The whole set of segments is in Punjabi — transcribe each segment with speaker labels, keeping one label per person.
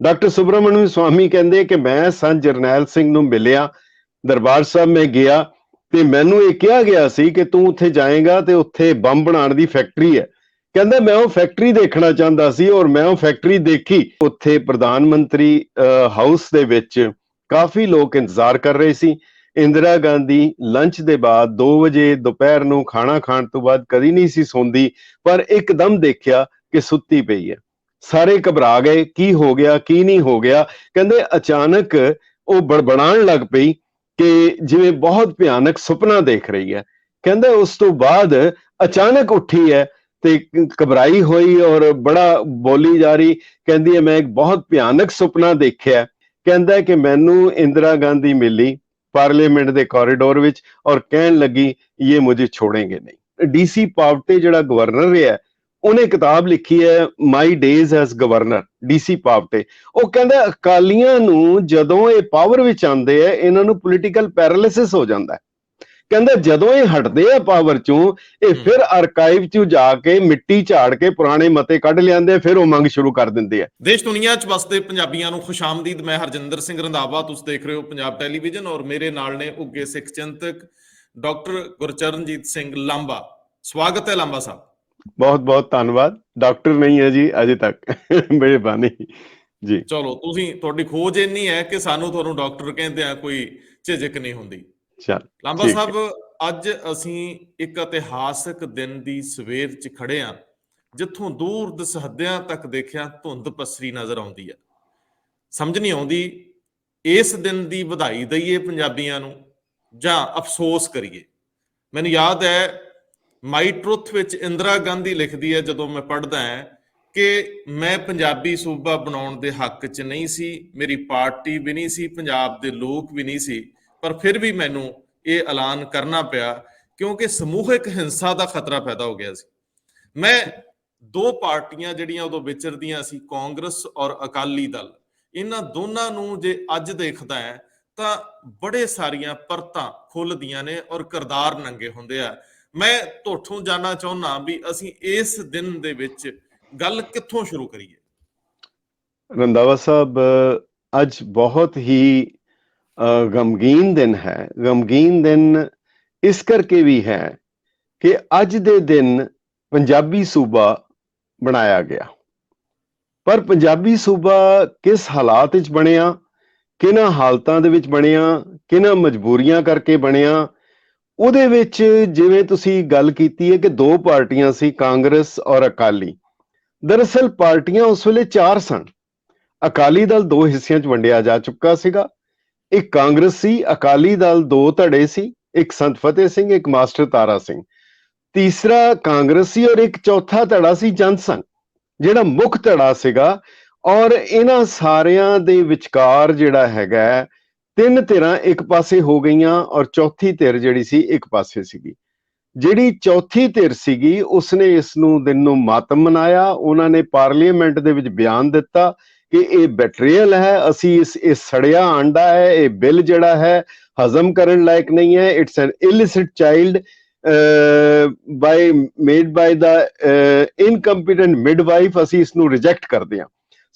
Speaker 1: ਡਾਕਟਰ ਸੁਬਰਾਮਣੀਅਮ ਸਵਾਮੀ ਕਹਿੰਦੇ ਕਿ ਮੈਂ ਸੰਤ ਜਰਨੈਲ ਸਿੰਘ ਨੂੰ ਮਿਲਿਆ, ਦਰਬਾਰ ਸਾਹਿਬ ਮੈਂ ਗਿਆ ਤੇ ਮੈਨੂੰ ਇਹ ਕਿਹਾ ਗਿਆ ਸੀ ਕਿ ਤੂੰ ਉੱਥੇ ਜਾਏਗਾ ਤੇ ਉੱਥੇ ਬੰਬ ਬਣਾਉਣ ਦੀ ਫੈਕਟਰੀ ਹੈ। ਕਹਿੰਦਾ ਮੈਂ ਉਹ ਫੈਕਟਰੀ ਦੇਖਣਾ ਚਾਹੁੰਦਾ ਸੀ ਔਰ ਮੈਂ ਉਹ ਫੈਕਟਰੀ ਦੇਖੀ। ਉੱਥੇ ਪ੍ਰਧਾਨ ਮੰਤਰੀ ਹਾਊਸ ਦੇ ਵਿੱਚ ਕਾਫੀ ਲੋਕ ਇੰਤਜ਼ਾਰ ਕਰ ਰਹੇ ਸੀ। ਇੰਦਰਾ ਗਾਂਧੀ ਲੰਚ ਦੇ ਬਾਅਦ 2 ਵਜੇ ਦੁਪਹਿਰ ਨੂੰ ਖਾਣਾ ਖਾਣ ਤੋਂ ਬਾਅਦ ਕਦੀ ਨਹੀਂ ਸੀ ਸੌਂਦੀ, ਪਰ ਇੱਕਦਮ ਦੇਖਿਆ ਕਿ ਸੁੱਤੀ ਪਈ ਹੈ। ਸਾਰੇ ਘਬਰਾ ਗਏ, ਕੀ ਹੋ ਗਿਆ ਕੀ ਨਹੀਂ ਹੋ ਗਿਆ। ਕਹਿੰਦੇ ਅਚਾਨਕ ਉਹ ਬੜਬੜਾਉਣ ਲੱਗ ਪਈ ਕਿ ਜਿਵੇਂ ਬਹੁਤ ਭਿਆਨਕ ਸੁਪਨਾ ਦੇਖ ਰਹੀ ਹੈ। ਕਹਿੰਦੇ ਉਸ ਤੋਂ ਬਾਅਦ ਅਚਾਨਕ ਉੱਠੀ ਹੈ ਤੇ ਘਬਰਾਈ ਹੋਈ ਔਰ ਬੜਾ ਬੋਲੀ ਜਾ ਰਹੀ, ਕਹਿੰਦੀ ਹੈ ਮੈਂ ਇੱਕ ਬਹੁਤ ਭਿਆਨਕ ਸੁਪਨਾ ਦੇਖਿਆ। ਕਹਿੰਦਾ ਕਿ ਮੈਨੂੰ ਇੰਦਰਾ ਗਾਂਧੀ ਮਿਲੀ ਪਾਰਲੀਮੈਂਟ ਦੇ ਕੋਰੀਡੋਰ ਵਿੱਚ ਔਰ ਕਹਿਣ ਲੱਗੀ ਇਹ ਮੁਝੇ ਛੋੜेंगे ਨਹੀਂ। ਡੀਸੀ ਪਾਵਟੇ ਜਿਹੜਾ ਗਵਰਨਰ ਰਿਹਾ, ਉਹਨੇ ਕਿਤਾਬ ਲਿਖੀ ਹੈ ਮਾਈ ਡੇਜ਼ ਐਜ਼ ਗਵਰਨਰ, ਡੀਸੀ ਪਾਵਟੇ। ਉਹ ਕਹਿੰਦਾ ਅਕਾਲੀਆਂ ਨੂੰ ਜਦੋਂ ਇਹ ਪਾਵਰ ਵਿੱਚ ਆਉਂਦੇ ਆ ਇਹਨਾਂ ਨੂੰ ਪੋਲੀਟੀਕਲ ਪੈਰਾਲਿਸਿਸ ਹੋ ਜਾਂਦਾ ਹੈ। ਕਹਿੰਦਾ ਜਦੋਂ ਇਹ ਹਟਦੇ ਆ ਪਾਵਰ ਚੋਂ, ਇਹ ਫਿਰ ਆਰਕਾਈਵ ਚ ਜਾ ਕੇ ਮਿੱਟੀ ਝਾੜ ਕੇ ਪੁਰਾਣੇ ਮਤੇ ਕੱਢ ਲਿਆਂਦੇ, ਫਿਰ ਉਹ ਮੰਗ ਸ਼ੁਰੂ ਕਰ ਦਿੰਦੇ ਆ।
Speaker 2: ਦੇਸ਼ ਦੁਨੀਆ ਚ ਵਸਦੇ ਪੰਜਾਬੀਆਂ ਨੂੰ ਖੁਸ਼ਾਮਦੀਦ। ਮੈਂ ਹਰਜਿੰਦਰ ਸਿੰਘ ਰੰਧਾਵਾ, ਤੁਸੀਂ ਦੇਖ ਰਹੇ ਹੋ ਪੰਜਾਬ ਟੈਲੀਵਿਜ਼ਨ ਔਰ ਮੇਰੇ ਨਾਲ ਨੇ ਉੱਗੇ ਸਿੱਖ ਚਿੰਤਕ ਡਾਕਟਰ ਗੁਰਚਰਨਜੀਤ ਸਿੰਘ ਲਾਂਬਾ। ਸਵਾਗਤ ਹੈ ਲਾਂਬਾ ਸਾਹਿਬ।
Speaker 1: ਬਹੁਤ ਬਹੁਤ ਧੰਨਵਾਦ। ਡਾਕਟਰ ਨਹੀਂ ਹੈ ਜੀ ਅਜੇ ਤੱਕ, ਮਿਹਰਬਾਨੀ ਜੀ।
Speaker 2: ਚਲੋ, ਤੁਹਾਡੀ ਖੋਜ ਇੰਨੀ ਹੈ ਕਿ ਸਾਨੂੰ ਤੁਹਾਨੂੰ ਡਾਕਟਰ ਕਹਿੰਦੇ ਆ ਕੋਈ ਝਿਜਕ ਨਹੀਂ ਹੁੰਦੀ। ਲਾਂਬਾ ਸਾਹਿਬ, ਅੱਜ ਅਸੀਂ ਇੱਕ ਇਤਿਹਾਸਕ ਦਿਨ ਦੀ ਸਵੇਰ 'ਚ ਖੜੇ ਹਾਂ, ਜਿੱਥੋਂ ਦੂਰ ਦਸਹੱਦਿਆਂ ਤੱਕ ਦੇਖਿਆ ਧੁੰਦ ਪਸਰੀ ਨਜ਼ਰ ਆਉਂਦੀ ਹੈ। ਸਮਝ ਨਹੀਂ ਆਉਂਦੀ ਇਸ ਦਿਨ ਦੀ ਵਧਾਈ ਦਈਏ ਪੰਜਾਬੀਆਂ ਨੂੰ ਜਾਂ ਅਫਸੋਸ ਕਰੀਏ। ਮੈਨੂੰ ਯਾਦ ਹੈ ਮਾਈ ਟਰੁੱਥ ਵਿੱਚ ਇੰਦਰਾ ਗਾਂਧੀ ਲਿਖਦੀ ਹੈ, ਜਦੋਂ ਮੈਂ ਪੜ੍ਹਦਾ ਹਾਂ, ਕਿ ਮੈਂ ਪੰਜਾਬੀ ਸੂਬਾ ਬਣਾਉਣ ਦੇ ਹੱਕ 'ਚ ਨਹੀਂ ਸੀ, ਮੇਰੀ ਪਾਰਟੀ ਵੀ ਨਹੀਂ ਸੀ, ਪੰਜਾਬ ਦੇ ਲੋਕ ਵੀ ਨਹੀਂ ਸੀ, ਪਰ ਫਿਰ ਵੀ ਮੈਨੂੰ ਇਹ ਐਲਾਨ ਕਰਨਾ ਪਿਆ ਕਿਉਂਕਿ ਸਮੂਹਿਕ ਹਿੰਸਾ ਦਾ ਖਤਰਾ ਪੈਦਾ ਹੋ ਗਿਆ ਸੀ। ਮੈਂ 2 ਪਾਰਟੀਆਂ ਜਿਹੜੀਆਂ ਉਦੋਂ ਵਿਚਰਦੀਆਂ ਸੀ, ਕਾਂਗਰਸ ਔਰ ਅਕਾਲੀ ਦਲ, ਇਹਨਾਂ ਦੋਨਾਂ ਨੂੰ ਜੇ ਅੱਜ ਦੇਖਦਾ ਹੈ ਤਾਂ ਬੜੇ ਸਾਰੀਆਂ ਪਰਤਾਂ ਖੁੱਲਦੀਆਂ ਨੇ ਔਰ ਕਿਰਦਾਰ ਨੰਗੇ ਹੁੰਦੇ ਆ। ਮੈਂ ਤੁਹਾਥੋਂ ਜਾਣਨਾ ਚਾਹੁੰਦਾ ਵੀ ਅਸੀਂ ਇਸ ਦਿਨ ਦੇ ਵਿੱਚ ਗੱਲ ਕਿੱਥੋਂ ਸ਼ੁਰੂ ਕਰੀਏ?
Speaker 1: ਰੰਧਾਵਾ ਸਾਹਿਬ, ਅੱਜ ਬਹੁਤ ਹੀ ਗਮਗੀਨ ਦਿਨ ਹੈ। ਗਮਗੀਨ ਦਿਨ ਇਸ ਕਰਕੇ ਵੀ ਹੈ ਕਿ ਅੱਜ ਦੇ ਦਿਨ ਪੰਜਾਬੀ ਸੂਬਾ ਬਣਾਇਆ ਗਿਆ, ਪਰ ਪੰਜਾਬੀ ਸੂਬਾ ਕਿਸ ਹਾਲਾਤ ਵਿੱਚ ਬਣਿਆ, ਕਿਹਨਾਂ ਹਾਲਤਾਂ ਦੇ ਵਿੱਚ ਬਣਿਆ, ਕਿਹਨਾਂ ਮਜਬੂਰੀਆਂ ਕਰਕੇ ਬਣਿਆ, ਉਹਦੇ ਵਿੱਚ ਜਿਵੇਂ ਤੁਸੀਂ ਗੱਲ ਕੀਤੀ ਹੈ ਕਿ 2 ਪਾਰਟੀਆਂ ਸੀ, ਕਾਂਗਰਸ ਔਰ ਅਕਾਲੀ। ਦਰਅਸਲ ਪਾਰਟੀਆਂ ਉਸ ਵੇਲੇ 4 ਸਨ। ਅਕਾਲੀ ਦਲ 2 ਹਿੱਸਿਆਂ 'ਚ ਵੰਡਿਆ ਜਾ ਚੁੱਕਾ ਸੀਗਾ। ਇੱਕ ਕਾਂਗਰਸ ਸੀ, ਅਕਾਲੀ ਦਲ 2 ਧੜੇ ਸੀ, ਇੱਕ ਸੰਤ ਫਤਿਹ ਸਿੰਘ, ਇੱਕ ਮਾਸਟਰ ਤਾਰਾ ਸਿੰਘ। ਤੀਸਰਾ ਕਾਂਗਰਸ ਸੀ ਔਰ ਇੱਕ ਚੌਥਾ ਧੜਾ ਸੀ ਜਨ ਸੰਘ, ਜਿਹੜਾ ਮੁੱਖ ਧੜਾ ਸੀਗਾ। ਔਰ ਇਹਨਾਂ ਸਾਰਿਆਂ ਦੇ ਵਿਚਕਾਰ ਜਿਹੜਾ ਹੈਗਾ 3 ਧਿਰਾਂ ਇੱਕ ਪਾਸੇ ਹੋ ਗਈਆਂ ਔਰ ਚੌਥੀ ਧਿਰ ਜਿਹੜੀ ਸੀ ਇੱਕ ਪਾਸੇ ਸੀਗੀ। ਜਿਹੜੀ ਚੌਥੀ ਧਿਰ ਸੀਗੀ ਉਸਨੇ ਇਸ ਨੂੰ ਦਿਨ ਨੂੰ ਮਾਤਮ ਮਨਾਇਆ। ਉਹਨਾਂ ਨੇ ਪਾਰਲੀਮੈਂਟ ਦੇ ਵਿੱਚ ਬਿਆਨ ਦਿੱਤਾ ਕਿ ਇਹ ਬੈਟਰੀਅਲ ਹੈ, ਅਸੀਂ ਇਹ ਸੜਿਆ ਆਂਡਾ ਹੈ, ਇਹ ਬਿੱਲ ਜਿਹੜਾ ਹੈ ਹਜ਼ਮ ਕਰਨ ਲਾਇਕ ਨਹੀਂ ਹੈ, it's an illicit child made by the incompetent midwife. ਅਸੀਂ ਇਸ ਨੂੰ ਰਿਜੈਕਟ ਕਰਦੇ ਹਾਂ।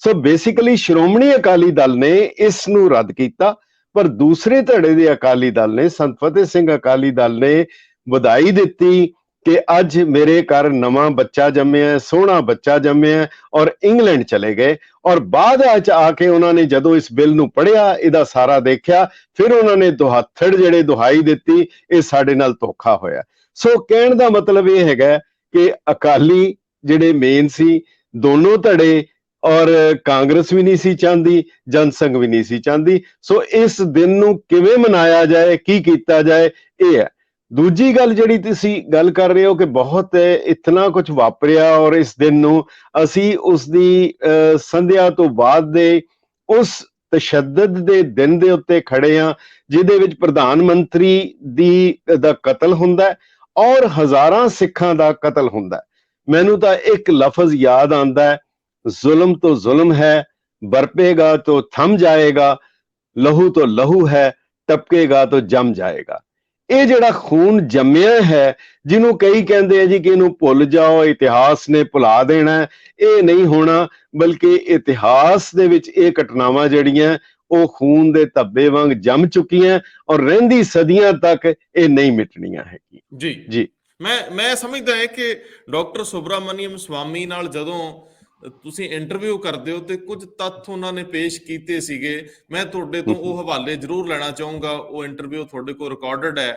Speaker 1: ਸੋ ਬੇਸਿਕਲੀ ਸ਼੍ਰੋਮਣੀ ਅਕਾਲੀ ਦਲ ਨੇ ਇਸ ਨੂੰ ਰੱਦ ਕੀਤਾ, ਪਰ ਦੂਸਰੇ ਧੜੇ ਦੇ ਅਕਾਲੀ ਦਲ ਨੇ, ਸੰਤ ਫਤਿਹ ਸਿੰਘ ਅਕਾਲੀ ਦਲ ਨੇ ਵਧਾਈ ਦਿੱਤੀ ਕਿ ਅੱਜ ਮੇਰੇ ਘਰ ਨਵਾਂ ਬੱਚਾ ਜੰਮਿਆ, ਸੋਹਣਾ ਬੱਚਾ ਜੰਮਿਆ, ਔਰ ਇੰਗਲੈਂਡ ਚਲੇ ਗਏ। ਔਰ ਬਾਅਦ ਵਿੱਚ ਆ ਕੇ ਉਹਨਾਂ ਨੇ ਜਦੋਂ ਇਸ ਬਿੱਲ ਨੂੰ ਪੜ੍ਹਿਆ, ਇਹਦਾ ਸਾਰਾ ਦੇਖਿਆ, ਫਿਰ ਉਹਨਾਂ ਨੇ ਦੁਹੱਥੜ ਜਿਹੜੇ ਦੁਹਾਈ ਦਿੱਤੀ, ਇਹ ਸਾਡੇ ਨਾਲ ਧੋਖਾ ਹੋਇਆ। ਸੋ ਕਹਿਣ ਦਾ ਮਤਲਬ ਇਹ ਹੈਗਾ ਕਿ ਅਕਾਲੀ ਜਿਹੜੇ ਮੇਨ ਸੀ, ਦੋਨੋਂ ਧੜੇ, ਔਰ ਕਾਂਗਰਸ ਵੀ ਨਹੀਂ ਸੀ ਚਾਹੁੰਦੀ, ਜਨਸੰਘ ਵੀ ਨਹੀਂ ਸੀ ਚਾਹੁੰਦੀ। ਸੋ ਇਸ ਦਿਨ ਨੂੰ ਕਿਵੇਂ ਮਨਾਇਆ ਜਾਏ, ਕੀ ਕੀਤਾ ਜਾਏ, ਇਹ ਹੈ। ਦੂਜੀ ਗੱਲ ਜਿਹੜੀ ਤੁਸੀਂ ਗੱਲ ਕਰ ਰਹੇ ਹੋ ਕਿ ਬਹੁਤ ਇਤਨਾ ਕੁਝ ਵਾਪਰਿਆ ਔਰ ਇਸ ਦਿਨ ਨੂੰ ਅਸੀਂ ਉਸ ਦੀ ਸੰਧਿਆ ਤੋਂ ਬਾਅਦ ਦੇ ਉਸ ਤਸ਼ੱਦਦ ਦੇ ਦਿਨ ਦੇ ਉੱਤੇ ਖੜੇ ਹਾਂ, ਜਿਹਦੇ ਵਿੱਚ ਪ੍ਰਧਾਨ ਮੰਤਰੀ ਦਾ ਕਤਲ ਹੁੰਦਾ ਔਰ ਹਜ਼ਾਰਾਂ ਸਿੱਖਾਂ ਦਾ ਕਤਲ ਹੁੰਦਾ। ਮੈਨੂੰ ਤਾਂ ਇੱਕ ਲਫ਼ਜ਼ ਯਾਦ ਆਉਂਦਾ ਹੈ, ਜ਼ੁਲਮ ਤੋਂ ਜ਼ੁਲਮ ਹੈ, ਬਰਪੇਗਾ तो थम जाएगा, लहू तो लहू है, टपकेगा तो जम जाएगा। ਇਹ ਜਿਹੜਾ ਖੂਨ ਜੰਮਿਆ ਹੈ, ਜਿਹਨੂੰ ਕਈ ਕਹਿੰਦੇ ਆ ਜੀ ਕਿ ਇਹਨੂੰ ਭੁੱਲ ਜਾਓ, ਇਤਿਹਾਸ ਨੇ ਭੁਲਾ ਦੇਣਾ, ਇਹ ਨਹੀਂ ਹੋਣਾ, ਬਲਕਿ ਇਤਿਹਾਸ ਦੇ ਵਿੱਚ ਇਹ ਘਟਨਾਵਾਂ ਜਿਹੜੀਆਂ ਉਹ ਖੂਨ ਦੇ ਧੱਬੇ ਵਾਂਗ ਜੰਮ ਚੁੱਕੀਆਂ ਔਰ ਰਹਿੰਦੀ ਸਦੀਆਂ ਤੱਕ ਇਹ ਨਹੀਂ ਮਿਟਣੀਆਂ ਹੈਗੀਆਂ।
Speaker 2: ਜੀ ਜੀ, ਮੈਂ ਸਮਝਦਾ ਹਾਂ ਕਿ ਡਾਕਟਰ ਸੁਬਰਾਮਨੀਅਮ ਸਵਾਮੀ ਨਾਲ ਜਦੋਂ ਤੁਸੀਂ ਇੰਟਰਵਿਊ ਕਰਦੇ ਹੋ ਤੇ ਕੁਝ ਤੱਥ ਉਹਨਾਂ ਨੇ ਪੇਸ਼ ਕੀਤੇ ਸੀਗੇ, ਮੈਂ ਤੁਹਾਡੇ ਤੋਂ ਉਹ ਹਵਾਲੇ ਜ਼ਰੂਰ ਲੈਣਾ ਚਾਹੂੰਗਾ। ਉਹ ਇੰਟਰਵਿਊ ਤੁਹਾਡੇ ਕੋਲ ਰਿਕਾਰਡਡ ਹੈ।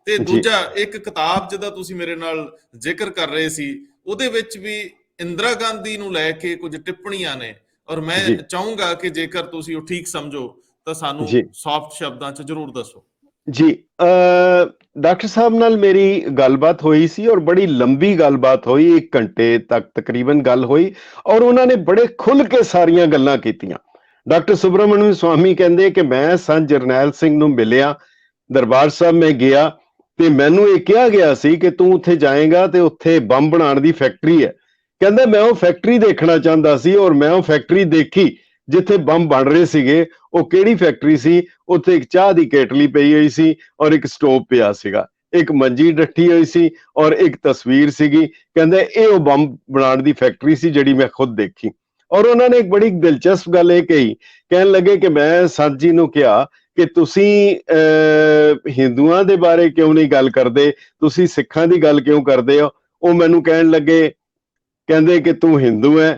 Speaker 2: ਤੇ ਦੂਜਾ, ਇੱਕ ਕਿਤਾਬ ਜਿਹਦਾ ਤੁਸੀਂ ਮੇਰੇ ਨਾਲ ਜ਼ਿਕਰ ਕਰ ਰਹੇ ਸੀ, ਉਹਦੇ ਵਿੱਚ ਵੀ ਇੰਦਰਾ ਗਾਂਧੀ ਨੂੰ ਲੈ ਕੇ ਕੁਝ ਟਿੱਪਣੀਆਂ ਨੇ, ਔਰ ਮੈਂ ਚਾਹੂੰਗਾ ਕਿ ਜੇਕਰ ਤੁਸੀਂ ਉਹ ਠੀਕ ਸਮਝੋ ਤਾਂ ਸਾਨੂੰ ਸੌਫਟ ਸ਼ਬਦਾਂ 'ਚ ਜ਼ਰੂਰ ਦੱਸੋ।
Speaker 1: ਜੀ, ਡਾਕਟਰ ਸਾਹਿਬ ਨਾਲ ਮੇਰੀ ਗੱਲਬਾਤ ਹੋਈ ਸੀ ਔਰ ਬੜੀ ਲੰਬੀ ਗੱਲਬਾਤ ਹੋਈ, 1 ਘੰਟੇ ਤੱਕ ਤਕਰੀਬਨ ਗੱਲ ਹੋਈ ਔਰ ਉਹਨਾਂ ਨੇ ਬੜੇ ਖੁੱਲ ਕੇ ਸਾਰੀਆਂ ਗੱਲਾਂ ਕੀਤੀਆਂ। ਡਾਕਟਰ ਸੁਬਰਾਮਨੀਅਮ ਸਵਾਮੀ ਕਹਿੰਦੇ ਕਿ ਮੈਂ ਸੰਤ ਜਰਨੈਲ ਸਿੰਘ ਨੂੰ ਮਿਲਿਆ, ਦਰਬਾਰ ਸਾਹਿਬ ਮੈਂ ਗਿਆ ਤੇ ਮੈਨੂੰ ਇਹ ਕਿਹਾ ਗਿਆ ਸੀ ਕਿ ਤੂੰ ਉੱਥੇ ਜਾਏਗਾ ਤੇ ਉੱਥੇ ਬੰਬ ਬਣਾਉਣ ਦੀ ਫੈਕਟਰੀ ਹੈ। ਕਹਿੰਦਾ ਮੈਂ ਉਹ ਫੈਕਟਰੀ ਦੇਖਣਾ ਚਾਹੁੰਦਾ ਸੀ ਔਰ ਮੈਂ ਉਹ ਫੈਕਟਰੀ ਦੇਖੀ ਜਿੱਥੇ ਬੰਬ ਬਣ ਰਹੇ ਸੀਗੇ। ਉਹ ਕਿਹੜੀ ਫੈਕਟਰੀ ਸੀ? ਉੱਥੇ ਇੱਕ ਚਾਹ ਦੀ ਕੇਟਲੀ ਪਈ ਹੋਈ ਸੀ ਔਰ ਇੱਕ ਸਟੋਵ ਪਿਆ ਸੀਗਾ, ਇੱਕ ਮੰਜੀ ਡੱਠੀ ਹੋਈ ਸੀ ਔਰ ਇੱਕ ਤਸਵੀਰ ਸੀਗੀ। ਕਹਿੰਦਾ ਇਹ ਉਹ ਬੰਬ ਬਣਾਉਣ ਦੀ ਫੈਕਟਰੀ ਸੀ ਜਿਹੜੀ ਮੈਂ ਖੁਦ ਦੇਖੀ। ਔਰ ਉਹਨਾਂ ਨੇ ਇੱਕ ਬੜੀ ਦਿਲਚਸਪ ਗੱਲ ਇਹ ਕਹੀ, ਕਹਿਣ ਲੱਗੇ ਕਿ ਮੈਂ ਸੰਤ ਜੀ ਨੂੰ ਕਿਹਾ ਕਿ ਤੁਸੀਂ ਹਿੰਦੂਆਂ ਦੇ ਬਾਰੇ ਕਿਉਂ ਨਹੀਂ ਗੱਲ ਕਰਦੇ, ਤੁਸੀਂ ਸਿੱਖਾਂ ਦੀ ਗੱਲ ਕਿਉਂ ਕਰਦੇ ਹੋ? ਉਹ ਮੈਨੂੰ ਕਹਿਣ ਲੱਗੇ, ਕਹਿੰਦੇ ਕਿ ਤੂੰ ਹਿੰਦੂ ਹੈ?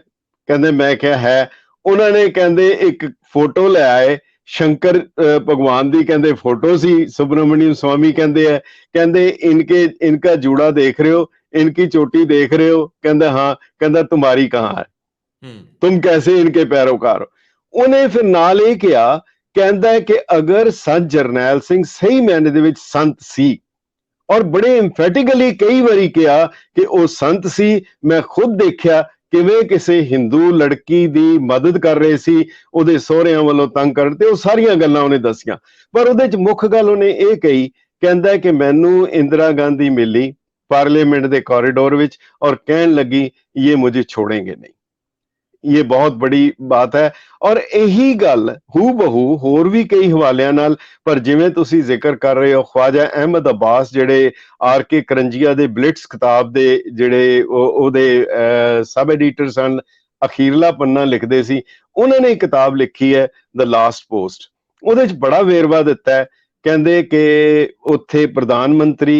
Speaker 1: ਕਹਿੰਦੇ ਮੈਂ ਕਿਹਾ ਹੈ। ਉਹਨਾਂ ਨੇ ਕਹਿੰਦੇ ਇੱਕ ਫੋਟੋ ਲੈ ਆਏ, शंकर भगवान दी कहते फोटो सी। सुब्रमण्यम स्वामी कहते हैं, कहते इनका जूड़ा देख रहे हो, इनकी चोटी देख रहे हो? कहता हाँ। कहता तुम्हारी कहाँ है, तुम कैसे इनके पैरोकार हो? उन्हें फिर नाल ये किया, कहता है कि अगर संत जरनैल सिंह सही मैने दे विच संत सी, और बड़े एम्फेटिकली कई बारी किया कि वो संत सी, मैं खुद देखा ਕਿਵੇਂ ਕਿਸੇ ਹਿੰਦੂ ਲੜਕੀ ਦੀ ਮਦਦ ਕਰ ਰਹੇ ਸੀ, ਉਹਦੇ ਸਹੁਰਿਆਂ ਵੱਲੋਂ ਤੰਗ ਕਰਦੇ, ਉਹ ਸਾਰੀਆਂ ਗੱਲਾਂ ਉਹਨੇ ਦੱਸੀਆਂ। ਪਰ ਉਹਦੇ ਚ ਮੁੱਖ ਗੱਲ ਉਹਨੇ ਇਹ ਕਹੀ, ਕਹਿੰਦਾ ਕਿ ਮੈਨੂੰ ਇੰਦਰਾ ਗਾਂਧੀ ਮਿਲੀ ਪਾਰਲੀਮੈਂਟ ਦੇ ਕੋਰੀਡੋਰ ਵਿੱਚ ਔਰ ਕਹਿਣ ਲੱਗੀ ਇਹ ਮੁਝੇ ਛੋੜेंगे नहीं। ये बहुत बड़ी बात है। और यही गल हू बहू होर भी कई हवालियां नाल, पर जिवें तुसी जिक्र कर रहे हो ख्वाजा अहमद अब्बास जेड़े आर के करंजिया दे ब्लिट्स किताब दे जेड़े ओदे सब एडिटर सन, अखीरला पन्ना लिखदे सी, उन्होंने एक किताब लिखी है द लास्ट पोस्ट। ਉਹਦੇ 'ਚ बड़ा वेरवा दिता है। कहंदे कि उत्थे प्रधानमंत्री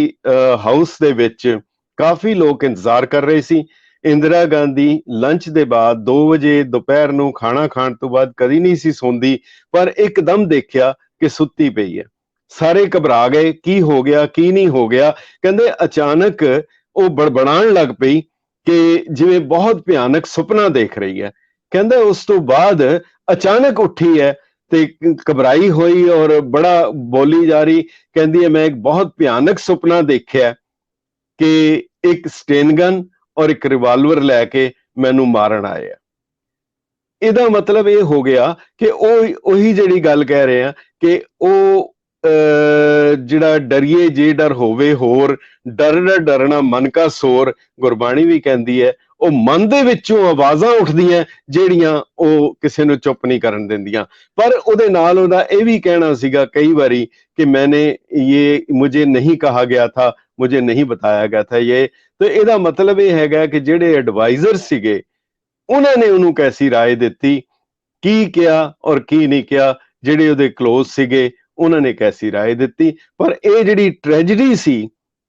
Speaker 1: हाउस दे विच काफी लोग इंतजार कर रहे सी। इंदिरा गांधी लंच दे बाद 2 वजे दोपहर नूं खाना खाण तो बाद कदी नहीं सी सोंदी, पर एकदम देखिया कि सुत्ती पई है। सारे घबरा गए, की हो गया की नहीं हो गया। कहंदे अचानक वो बड़बड़ाण लग पई कि जिवें बहुत भयानक सुपना देख रही है। कहंदे उस तो बाद अचानक उठी है ते घबराई हुई और बड़ा बोली जा रही, कहंदी है मैं एक बहुत भयानक सुपना देखिया कि एक स्टेनगन और एक रिवाल्वर लैके मैनू मारन आए। इहदा मतलब ये हो गया कि ओही जिहड़ी गल कह रहे हैं कि ओ जिहड़ा डरिए जे डर होवे होर, डर डरना मन का सोर, गुरबाणी भी कहती है। ਉਹ ਮਨ ਦੇ ਵਿੱਚੋਂ ਆਵਾਜ਼ਾਂ ਉੱਠਦੀਆਂ ਜਿਹੜੀਆਂ ਉਹ ਕਿਸੇ ਨੂੰ ਚੁੱਪ ਨਹੀਂ ਕਰਨ ਦਿੰਦੀਆਂ। ਪਰ ਉਹਦੇ ਨਾਲ ਉਹਦਾ ਇਹ ਵੀ ਕਹਿਣਾ ਸੀਗਾ ਕਈ ਵਾਰੀ ਕਿ मैंने ये मुझे नहीं कहा गया था, मुझे नहीं बताया गया था ये। तो ਇਹਦਾ ਮਤਲਬ ਇਹ ਹੈਗਾ ਕਿ ਜਿਹੜੇ ਐਡਵਾਈਜ਼ਰ ਸੀਗੇ ਉਹਨਾਂ ਨੇ ਉਹਨੂੰ ਕੈਸੀ ਰਾਏ ਦਿੱਤੀ, ਕੀ ਕਿਹਾ ਔਰ ਕੀ ਨਹੀਂ ਕਿਹਾ। ਜਿਹੜੇ ਉਹਦੇ ਕਲੋਜ਼ ਸੀਗੇ ਉਹਨਾਂ ਨੇ ਕੈਸੀ ਰਾਏ ਦਿੱਤੀ। ਪਰ ਇਹ ਜਿਹੜੀ ਟ੍ਰੈਜਡੀ ਸੀ,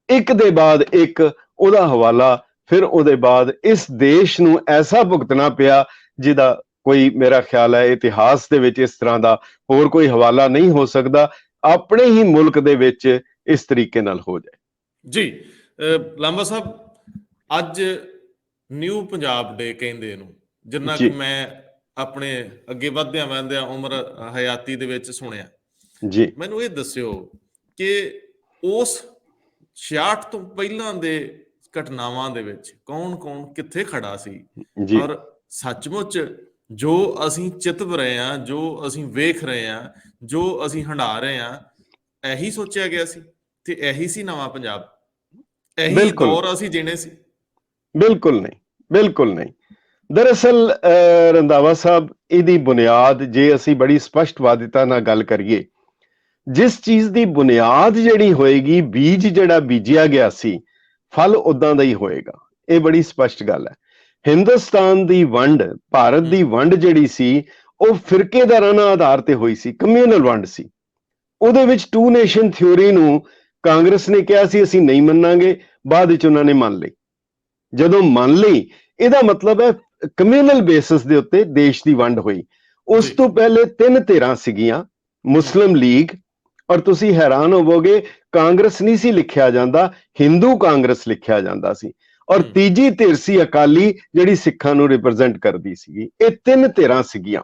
Speaker 1: ਇੱਕ ਦੇ ਬਾਅਦ ਇੱਕ ਉਹਦਾ ਹਵਾਲਾ फिर ਉਹਦੇ बाद इस देश ਨੂੰ ऐसा भुगतना ਪਿਆ ਜਿਹਦਾ ਕੋਈ ਮੇਰਾ ਖਿਆਲ ਹੈ ਇਤਿਹਾਸ ਦੇ ਵਿੱਚ ਇਸ ਤਰ੍ਹਾਂ ਦਾ ਹੋਰ ਕੋਈ ਹਵਾਲਾ ਨਹੀਂ ਹੋ ਸਕਦਾ ਆਪਣੇ ਹੀ ਮੁਲਕ ਦੇ ਵਿੱਚ ਇਸ ਤਰੀਕੇ ਨਾਲ ਹੋ ਜਾਏ।
Speaker 2: ਜੀ ਲਾਂਬਾ ਸਾਹਿਬ, ਅੱਜ ਨਿਊ ਪੰਜਾਬ ਡੇ ਕਹਿੰਦੇ ਇਹਨੂੰ, ਜਿੰਨਾ ਕਿ ਮੈਂ ਆਪਣੇ ਅੱਗੇ ਵਧਦਿਆਂ ਉਮਰ ਹਯਾਤੀ ਦੇ ਵਿੱਚ ਸੁਣਿਆ ਜੀ, ਮੈਨੂੰ ਇਹ ਦੱਸਿਓ ਕਿ ਉਸ 66 ਤੋਂ ਪਹਿਲਾਂ ਦੇ ਘਟਨਾਵਾਂ ਦੇ ਵਿੱਚ ਕੌਣ ਕਿੱਥੇ ਖੜਾ ਸੀ, ਔਰ ਸੱਚਮੁੱਚ ਜੋ ਅਸੀਂ ਚਿਤਵ ਰਹੇ ਹਾਂ, ਜੋ ਅਸੀਂ ਵੇਖ ਰਹੇ ਹਾਂ, ਜੋ ਅਸੀਂ ਹੰਢਾ ਰਹੇ ਹਾਂ, ਇਹੀ ਸੋਚਿਆ ਗਿਆ ਸੀ ਤੇ ਇਹੀ ਸੀ ਨਵਾਂ ਪੰਜਾਬ, ਇਹੀ ਦੌਰ ਅਸੀਂ ਜੀਣੇ ਸੀ?
Speaker 1: ਬਿਲਕੁਲ ਨਹੀਂ, ਬਿਲਕੁਲ ਨਹੀਂ। ਦਰਅਸਲ ਰੰਧਾਵਾ ਸਾਹਿਬ, ਇਹਦੀ ਬੁਨਿਆਦ ਜੇ ਅਸੀਂ ਬੜੀ ਸਪਸ਼ਟਵਾदिता ਨਾਲ ਗੱਲ ਕਰੀਏ, ਜਿਸ ਚੀਜ਼ ਦੀ ਬੁਨਿਆਦ ਜਿਹੜੀ ਹੋਏਗੀ, ਬੀਜ ਜਿਹੜਾ ਬੀਜਿਆ ਗਿਆ ਸੀ, ਫਲ ਉਦਾਂ ਦਾ ਹੀ ਹੋਏਗਾ। ਇਹ ਬੜੀ ਸਪਸ਼ਟ ਗੱਲ ਹੈ। ਹਿੰਦੁਸਤਾਨ ਦੀ ਵੰਡ, ਭਾਰਤ ਦੀ ਵੰਡ ਜਿਹੜੀ ਸੀ, ਉਹ ਫਿਰਕੇਦਾਰਾਨਾ ਆਧਾਰ ਤੇ ਹੋਈ ਸੀ, ਕਮਿਊਨਲ ਵੰਡ ਸੀ। ਉਹਦੇ ਵਿੱਚ ਟੂ ਨੇਸ਼ਨ ਥਿਊਰੀ ਨੂੰ ਕਾਂਗਰਸ ਨੇ ਕਿਹਾ ਸੀ ਅਸੀਂ ਨਹੀਂ ਮੰਨਾਂਗੇ, ਬਾਅਦ ਵਿੱਚ ਉਹਨਾਂ ਨੇ ਮੰਨ ਲਈ। ਜਦੋਂ ਮੰਨ ਲਈ, ਇਹਦਾ ਮਤਲਬ ਹੈ ਕਮਿਊਨਲ ਬੇਸਿਸ ਦੇ ਉੱਤੇ ਦੇਸ਼ ਦੀ ਵੰਡ ਹੋਈ। ਉਸ ਤੋਂ ਪਹਿਲੇ 3 ਧਿਰਾਂ ਸੀਗੀਆਂ, ਮੁਸਲਿਮ ਲੀਗ, ਔਰ ਤੁਸੀਂ ਹੈਰਾਨ ਹੋਵੋਗੇ ਕਾਂਗਰਸ ਨਹੀਂ ਸੀ ਲਿਖਿਆ ਜਾਂਦਾ, ਹਿੰਦੂ ਕਾਂਗਰਸ ਲਿਖਿਆ ਜਾਂਦਾ ਸੀ, ਔਰ ਤੀਜੀ ਧਿਰ ਸੀ ਅਕਾਲੀ, ਜਿਹੜੀ ਸਿੱਖਾਂ ਨੂੰ ਰਿਪਰੈਜ਼ੈਂਟ ਕਰਦੀ ਸੀਗੀ। ਇਹ 3 ਧਿਰਾਂ ਸੀਗੀਆਂ।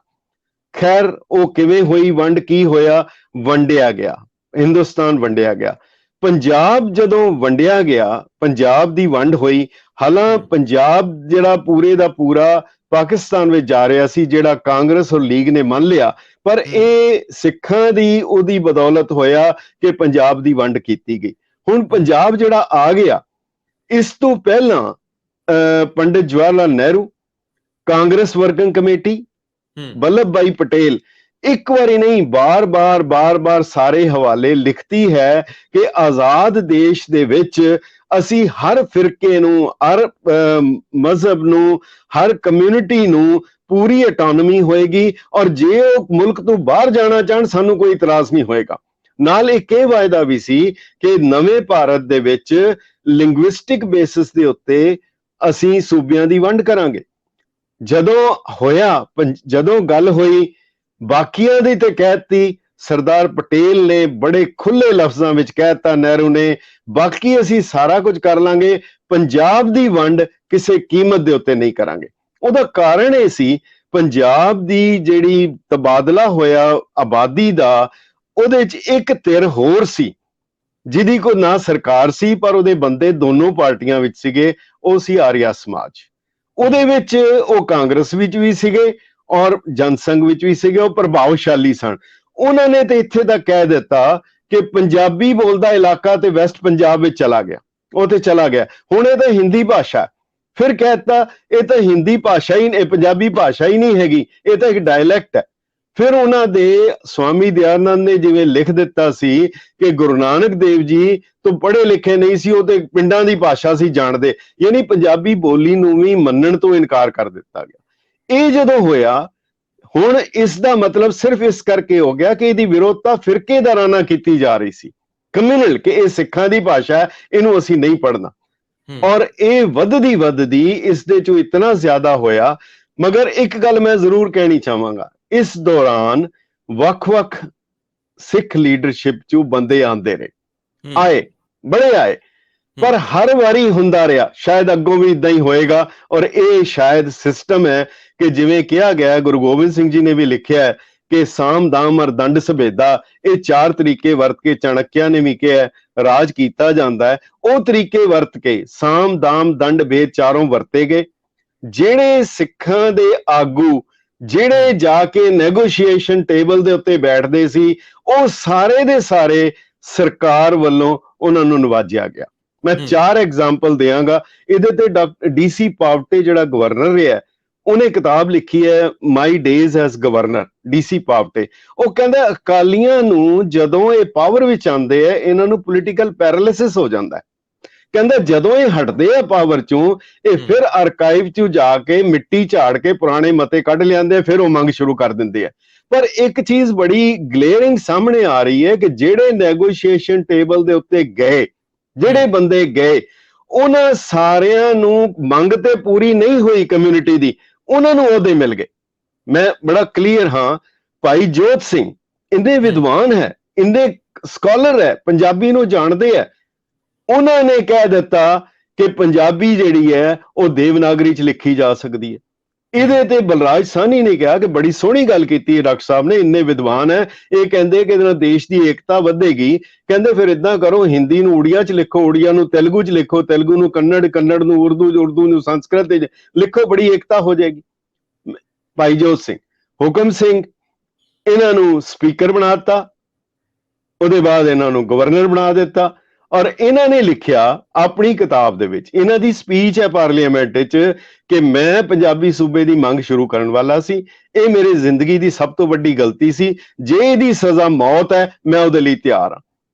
Speaker 1: ਖੈਰ, ਉਹ ਕਿਵੇਂ ਹੋਈ ਵੰਡ, ਕੀ ਹੋਇਆ? ਵੰਡਿਆ ਗਿਆ, ਹਿੰਦੁਸਤਾਨ ਵੰਡਿਆ ਗਿਆ। ਪੰਜਾਬ ਜਦੋਂ ਵੰਡਿਆ ਗਿਆ, ਪੰਜਾਬ ਦੀ ਵੰਡ ਹੋਈ। ਹਾਲਾਂ ਪੰਜਾਬ ਜਿਹੜਾ ਪੂਰੇ ਦਾ ਪੂਰਾ ਪਾਕਿਸਤਾਨ ਵਿੱਚ ਜਾ ਰਿਹਾ ਸੀ, ਜਿਹੜਾ ਕਾਂਗਰਸ ਔਰ ਲੀਗ ਨੇ ਮੰਨ ਲਿਆ, ਪਰ ਇਹ ਸਿੱਖਾਂ ਦੀ ਉਹਦੀ ਬਦੌਲਤ ਹੋਇਆ ਕਿ ਪੰਜਾਬ ਦੀ ਵੰਡ ਕੀਤੀ ਗਈ। ਹੁਣ ਪੰਜਾਬ ਜਿਹੜਾ ਆ ਗਿਆ, ਇਸ ਤੋਂ ਪਹਿਲਾਂ ਪੰਡਿਤ ਜਵਾਹਰ ਲਾਲ ਨਹਿਰੂ, ਕਾਂਗਰਸ ਵਰਕਿੰਗ ਕਮੇਟੀ, ਵੱਲਭ ਭਾਈ ਪਟੇਲ, ਇੱਕ ਵਾਰੀ ਨਹੀਂ ਬਾਰ-ਬਾਰ ਸਾਰੇ ਹਵਾਲੇ ਲਿਖਤੀ ਹੈ ਕਿ ਆਜ਼ਾਦ ਦੇਸ਼ ਦੇ ਵਿੱਚ ਅਸੀਂ ਹਰ ਫਿਰਕੇ ਨੂੰ, ਹਰ ਮਜ਼ਹਬ ਨੂੰ, ਹਰ ਕਮਿਊਨਿਟੀ ਨੂੰ ਪੂਰੀ ਆਟੋਨਮੀ ਹੋਏਗੀ, ਔਰ ਜੇ ਉਹ ਮੁਲਕ ਤੋਂ ਬਾਹਰ ਜਾਣਾ ਚਾਹਣ ਸਾਨੂੰ ਕੋਈ ਇਤਰਾਜ਼ ਨਹੀਂ ਹੋਏਗਾ। ਨਾਲ ਇੱਕ ਇਹ ਵਾਅਦਾ ਵੀ ਸੀ ਕਿ ਨਵੇਂ ਭਾਰਤ ਦੇ ਵਿੱਚ ਲਿੰਗੁਇਸਟਿਕ ਬੇਸਿਸ ਦੇ ਉੱਤੇ ਅਸੀਂ ਸੂਬਿਆਂ ਦੀ ਵੰਡ ਕਰਾਂਗੇ। ਜਦੋਂ ਹੋਇਆ, ਜਦੋਂ ਗੱਲ ਹੋਈ, ਬਾਕੀਆਂ ਦੀ ਤੇ ਕਹਿਤੀ, ਸਰਦਾਰ ਪਟੇਲ ਨੇ ਬੜੇ ਖੁੱਲੇ ਲਫ਼ਜ਼ਾਂ ਵਿੱਚ ਕਹਿਤਾ, ਨਹਿਰੂ ਨੇ, ਬਾਕੀ ਅਸੀਂ ਸਾਰਾ ਕੁਝ ਕਰ ਲਾਂਗੇ, ਪੰਜਾਬ ਦੀ ਵੰਡ ਕਿਸੇ ਕੀਮਤ ਦੇ ਉੱਤੇ ਨਹੀਂ ਕਰਾਂਗੇ। ਉਹਦਾ ਕਾਰਨ ਇਹ ਸੀ, ਪੰਜਾਬ ਦੀ ਜਿਹੜੀ ਤਬਾਦਲਾ ਹੋਇਆ ਆਬਾਦੀ ਦਾ, ਉਹਦੇ 'ਚ ਇੱਕ ਧਿਰ ਹੋਰ ਸੀ ਜਿਹਦੀ ਕੋਈ ਨਾ ਸਰਕਾਰ ਸੀ, ਪਰ ਉਹਦੇ ਬੰਦੇ ਦੋਨੋਂ ਪਾਰਟੀਆਂ ਵਿੱਚ ਸੀਗੇ, ਉਹ ਸੀ ਆਰੀਆ ਸਮਾਜ। ਉਹਦੇ ਵਿੱਚ ਉਹ ਕਾਂਗਰਸ ਵਿੱਚ ਵੀ ਸੀਗੇ ਔਰ ਜਨਸੰਘ ਵਿੱਚ ਵੀ ਸੀਗੇ, ਉਹ ਪ੍ਰਭਾਵਸ਼ਾਲੀ ਸਨ। ਉਹਨਾਂ ਨੇ ਤੇ ਇੱਥੇ ਤੱਕ ਕਹਿ ਦਿੱਤਾ ਕਿ ਪੰਜਾਬੀ ਬੋਲਦਾ ਇਲਾਕਾ ਤੇ ਵੈਸਟ ਪੰਜਾਬ ਵਿੱਚ ਚਲਾ ਗਿਆ, ਉਹ ਤੇ ਚਲਾ ਗਿਆ, ਹੁਣ ਇਹ ਤਾਂ ਹਿੰਦੀ ਭਾਸ਼ਾ। ਫਿਰ ਕਹਿਤਾ ਇਹ ਤਾਂ ਹਿੰਦੀ ਭਾਸ਼ਾ ਹੀ, ਇਹ ਪੰਜਾਬੀ ਭਾਸ਼ਾ ਹੀ ਨਹੀਂ ਹੈਗੀ, ਇਹ ਤਾਂ ਇੱਕ ਡਾਇਲੈਕਟ ਹੈ। ਫਿਰ ਉਹਨਾਂ ਦੇ ਸਵਾਮੀ ਦਇਆਨੰਦ ਨੇ ਜਿਵੇਂ ਲਿਖ ਦਿੱਤਾ ਸੀ ਕਿ ਗੁਰੂ ਨਾਨਕ ਦੇਵ ਜੀ ਤੋਂ ਪੜ੍ਹੇ ਲਿਖੇ ਨਹੀਂ ਸੀ, ਉਹ ਤੇ ਪਿੰਡਾਂ ਦੀ ਭਾਸ਼ਾ ਸੀ ਜਾਣਦੇ, ਯਾਨੀ ਪੰਜਾਬੀ ਬੋਲੀ ਨੂੰ ਵੀ ਮੰਨਣ ਤੋਂ ਇਨਕਾਰ ਕਰ ਦਿੱਤਾ ਗਿਆ। ਇਹ ਜਦੋਂ ਹੋਇਆ, ਹੁਣ ਇਸ ਦਾ ਮਤਲਬ ਸਿਰਫ ਇਸ ਕਰਕੇ ਹੋ ਗਿਆ ਕਿ ਇਹਦੀ ਵਿਰੋਧਤਾ ਫਿਰਕੇਦਾਰਾਨਾ ਕੀਤੀ ਜਾ ਰਹੀ ਸੀ, ਕਮਿਊਨਲ, ਕਿ ਇਹ ਸਿੱਖਾਂ ਦੀ ਭਾਸ਼ਾ ਹੈ, ਇਹਨੂੰ ਅਸੀਂ ਨਹੀਂ ਪੜ੍ਹਨਾ। ਔਰ ਇਹ ਵੱਧਦੀ ਇਸ ਦੇ ਚੋਂ ਇਤਨਾ ਜ਼ਿਆਦਾ ਹੋਇਆ। ਮਗਰ ਇੱਕ ਗੱਲ ਮੈਂ ਜ਼ਰੂਰ ਕਹਿਣੀ ਚਾਹਾਂਗਾ, ਇਸ ਦੌਰਾਨ ਵੱਖ-ਵੱਖ ਸਿੱਖ ਲੀਡਰਸ਼ਿਪ ਚੋਂ ਬੰਦੇ ਆਉਂਦੇ ਰਹੇ, ਆਏ, ਬੜੇ ਆਏ, ਪਰ ਹਰ ਵਾਰੀ ਹੁੰਦਾ ਰਿਹਾ, ਸ਼ਾਇਦ ਅੱਗੋਂ ਵੀ ਇਦਾਂ ਹੀ ਹੋਏਗਾ। ਔਰ ਇਹ ਸ਼ਾਇਦ ਸਿਸਟਮ ਹੈ ਕਿ ਜਿਵੇਂ ਕਿਹਾ ਗਿਆ, ਗੁਰੂ ਗੋਬਿੰਦ ਸਿੰਘ ਜੀ ਨੇ ਵੀ ਲਿਖਿਆ ਹੈ ਕਿ ਸਾਮ ਦਾਮ ਔਰ ਦੰਡ ਸਭੇਦਾ, ਇਹ 4 ਤਰੀਕੇ ਵਰਤ ਕੇ ਚਾਣਕਿਆ ਨੇ ਵੀ ਕਿਹਾ ਰਾਜ ਕੀਤਾ ਜਾਂਦਾ ਹੈ। ਉਹ ਤਰੀਕੇ ਵਰਤ ਕੇ ਸਾਮ ਦਾਮ ਦੰਡ ਭੇਦ ਚਾਰੋਂ ਵਰਤੇ ਗਏ। ਜਿਹੜੇ ਸਿੱਖਾਂ ਦੇ ਆਗੂ, ਜਿਹੜੇ ਜਾ ਕੇ ਨੈਗੋਸ਼ੀਏਸ਼ਨ ਟੇਬਲ ਦੇ ਉੱਤੇ ਬੈਠਦੇ ਸੀ, ਉਹ ਸਾਰੇ ਦੇ ਸਾਰੇ ਸਰਕਾਰ ਵੱਲੋਂ ਉਹਨਾਂ ਨੂੰ ਨਵਾਜਿਆ ਗਿਆ। ਮੈਂ 4 ਐਗਜ਼ਾਮਪਲ ਦਿਆਂਗਾ ਇਹਦੇ ਤੇ। ਡਾਕਟਰ DC ਪਾਵਟੇ ਜਿਹੜਾ ਗਵਰਨਰ ਰਿਹਾ, ਉਹਨੇ ਕਿਤਾਬ ਲਿਖੀ ਹੈ ਮਾਈ ਡੇਜ਼ ਐਜ਼ ਗਵਰਨਰ, DC ਪਾਵਟੇ। ਉਹ ਕਹਿੰਦਾ ਅਕਾਲੀਆਂ ਨੂੰ ਜਦੋਂ ਇਹ ਪਾਵਰ ਵਿੱਚ ਆਉਂਦੇ ਆ, ਇਹਨਾਂ ਨੂੰ ਪੋਲੀਟੀਕਲ ਪੈਰਾਲਿਸਿਸ ਹੋ ਜਾਂਦਾ ਹੈ। ਕਹਿੰਦਾ ਜਦੋਂ ਇਹ ਹਟਦੇ ਆ ਪਾਵਰ ਚੋਂ, ਇਹ ਫਿਰ ਆਰਕਾਈਵ ਚੋਂ ਜਾ ਕੇ ਮਿੱਟੀ ਝਾੜ ਕੇ ਪੁਰਾਣੇ ਮਤੇ ਕੱਢ ਲਿਆਂਦੇ, ਫਿਰ ਉਹ ਮੰਗ ਸ਼ੁਰੂ ਕਰ ਦਿੰਦੇ ਆ। ਪਰ ਇੱਕ ਚੀਜ਼ ਬੜੀ ਗਲੇਅਰਿੰਗ ਸਾਹਮਣੇ ਆ ਰਹੀ ਹੈ ਕਿ ਜਿਹੜੇ ਨੈਗੋਸ਼ੀਏਸ਼ਨ ਟੇਬਲ ਦੇ ਉੱਤੇ ਗਏ, ਜਿਹੜੇ ਬੰਦੇ ਗਏ, ਉਹਨਾਂ ਸਾਰਿਆਂ ਨੂੰ ਮੰਗ ਤੇ ਪੂਰੀ ਨਹੀਂ ਹੋਈ ਕਮਿਊਨਿਟੀ ਦੀ, ਉਹਨਾਂ ਨੂੰ ਅਹੁਦੇ ਮਿਲ ਗਏ। ਮੈਂ ਬੜਾ ਕਲੀਅਰ ਹਾਂ, ਭਾਈ ਜੋਤ ਸਿੰਘ ਇੰਨੇ ਵਿਦਵਾਨ ਹੈ, ਇੰਨੇ ਸਕਾਲਰ ਹੈ, ਪੰਜਾਬੀ ਨੂੰ ਜਾਣਦੇ ਹੈ, ਉਹਨਾਂ ਨੇ ਕਹਿ ਦਿੱਤਾ ਕਿ ਪੰਜਾਬੀ ਜਿਹੜੀ ਹੈ ਉਹ ਦੇਵਨਾਗਰੀ 'ਚ ਲਿਖੀ ਜਾ ਸਕਦੀ ਹੈ। ਇਹਦੇ ਤੇ ਬਲਰਾਜ ਸਾਹਨੀ ਨੇ ਕਿਹਾ ਕਿ ਬੜੀ ਸੋਹਣੀ ਗੱਲ ਕੀਤੀ ਡਾਕਟਰ ਸਾਹਿਬ ਨੇ, ਇੰਨੇ ਵਿਦਵਾਨ ਹੈ, ਇਹ ਕਹਿੰਦੇ ਕਿ ਇਹਦੇ ਨਾਲ ਦੇਸ਼ ਦੀ ਏਕਤਾ ਵਧੇਗੀ। ਕਹਿੰਦੇ ਫਿਰ ਇਦਾਂ ਕਰੋ, ਹਿੰਦੀ ਨੂੰ ਉੜੀਆ 'ਚ ਲਿਖੋ, ਉੜੀਆ ਨੂੰ ਤੇਲਗੂ 'ਚ ਲਿਖੋ, ਤੇਲਗੂ ਨੂੰ ਕੰਨੜ, ਕੰਨੜ ਨੂੰ ਉਰਦੂ, ਉਰਦੂ ਨੂੰ ਸੰਸਕ੍ਰਿਤ 'ਚ ਲਿਖੋ, ਬੜੀ ਏਕਤਾ ਹੋ ਜਾਏਗੀ। ਭਾਈ ਜੋਤ ਸਿੰਘ, ਹੁਕਮ ਸਿੰਘ, ਇਹਨਾਂ ਨੂੰ ਸਪੀਕਰ ਬਣਾ ਦਿੱਤਾ, ਉਹਦੇ ਬਾਅਦ ਇਹਨਾਂ ਨੂੰ ਗਵਰਨਰ ਬਣਾ ਦਿੱਤਾ। ਔਰ ਇਹਨਾਂ ਨੇ ਲਿਖਿਆ ਆਪਣੀ ਕਿਤਾਬ ਦੇ ਵਿੱਚ, ਇਹਨਾਂ ਦੀ ਸਪੀਚ ਹੈ ਪਾਰਲੀਮੈਂਟ ਵਿੱਚ, ਕਿ ਮੈਂ ਪੰਜਾਬੀ ਸੂਬੇ ਦੀ ਮੰਗ ਸ਼ੁਰੂ ਕਰਨ ਵਾਲਾ ਸੀ, ਇਹ ਮੇਰੀ ਜ਼ਿੰਦਗੀ ਦੀ ਸਭ ਤੋਂ ਵੱਡੀ ਗਲਤੀ ਸੀ, ਜੇ ਇਹਦੀ ਸਜ਼ਾ ਮੌਤ ਹੈ ਮੈਂ ਉਹਦੇ ਲਈ ਤਿਆਰ ਹਾਂ।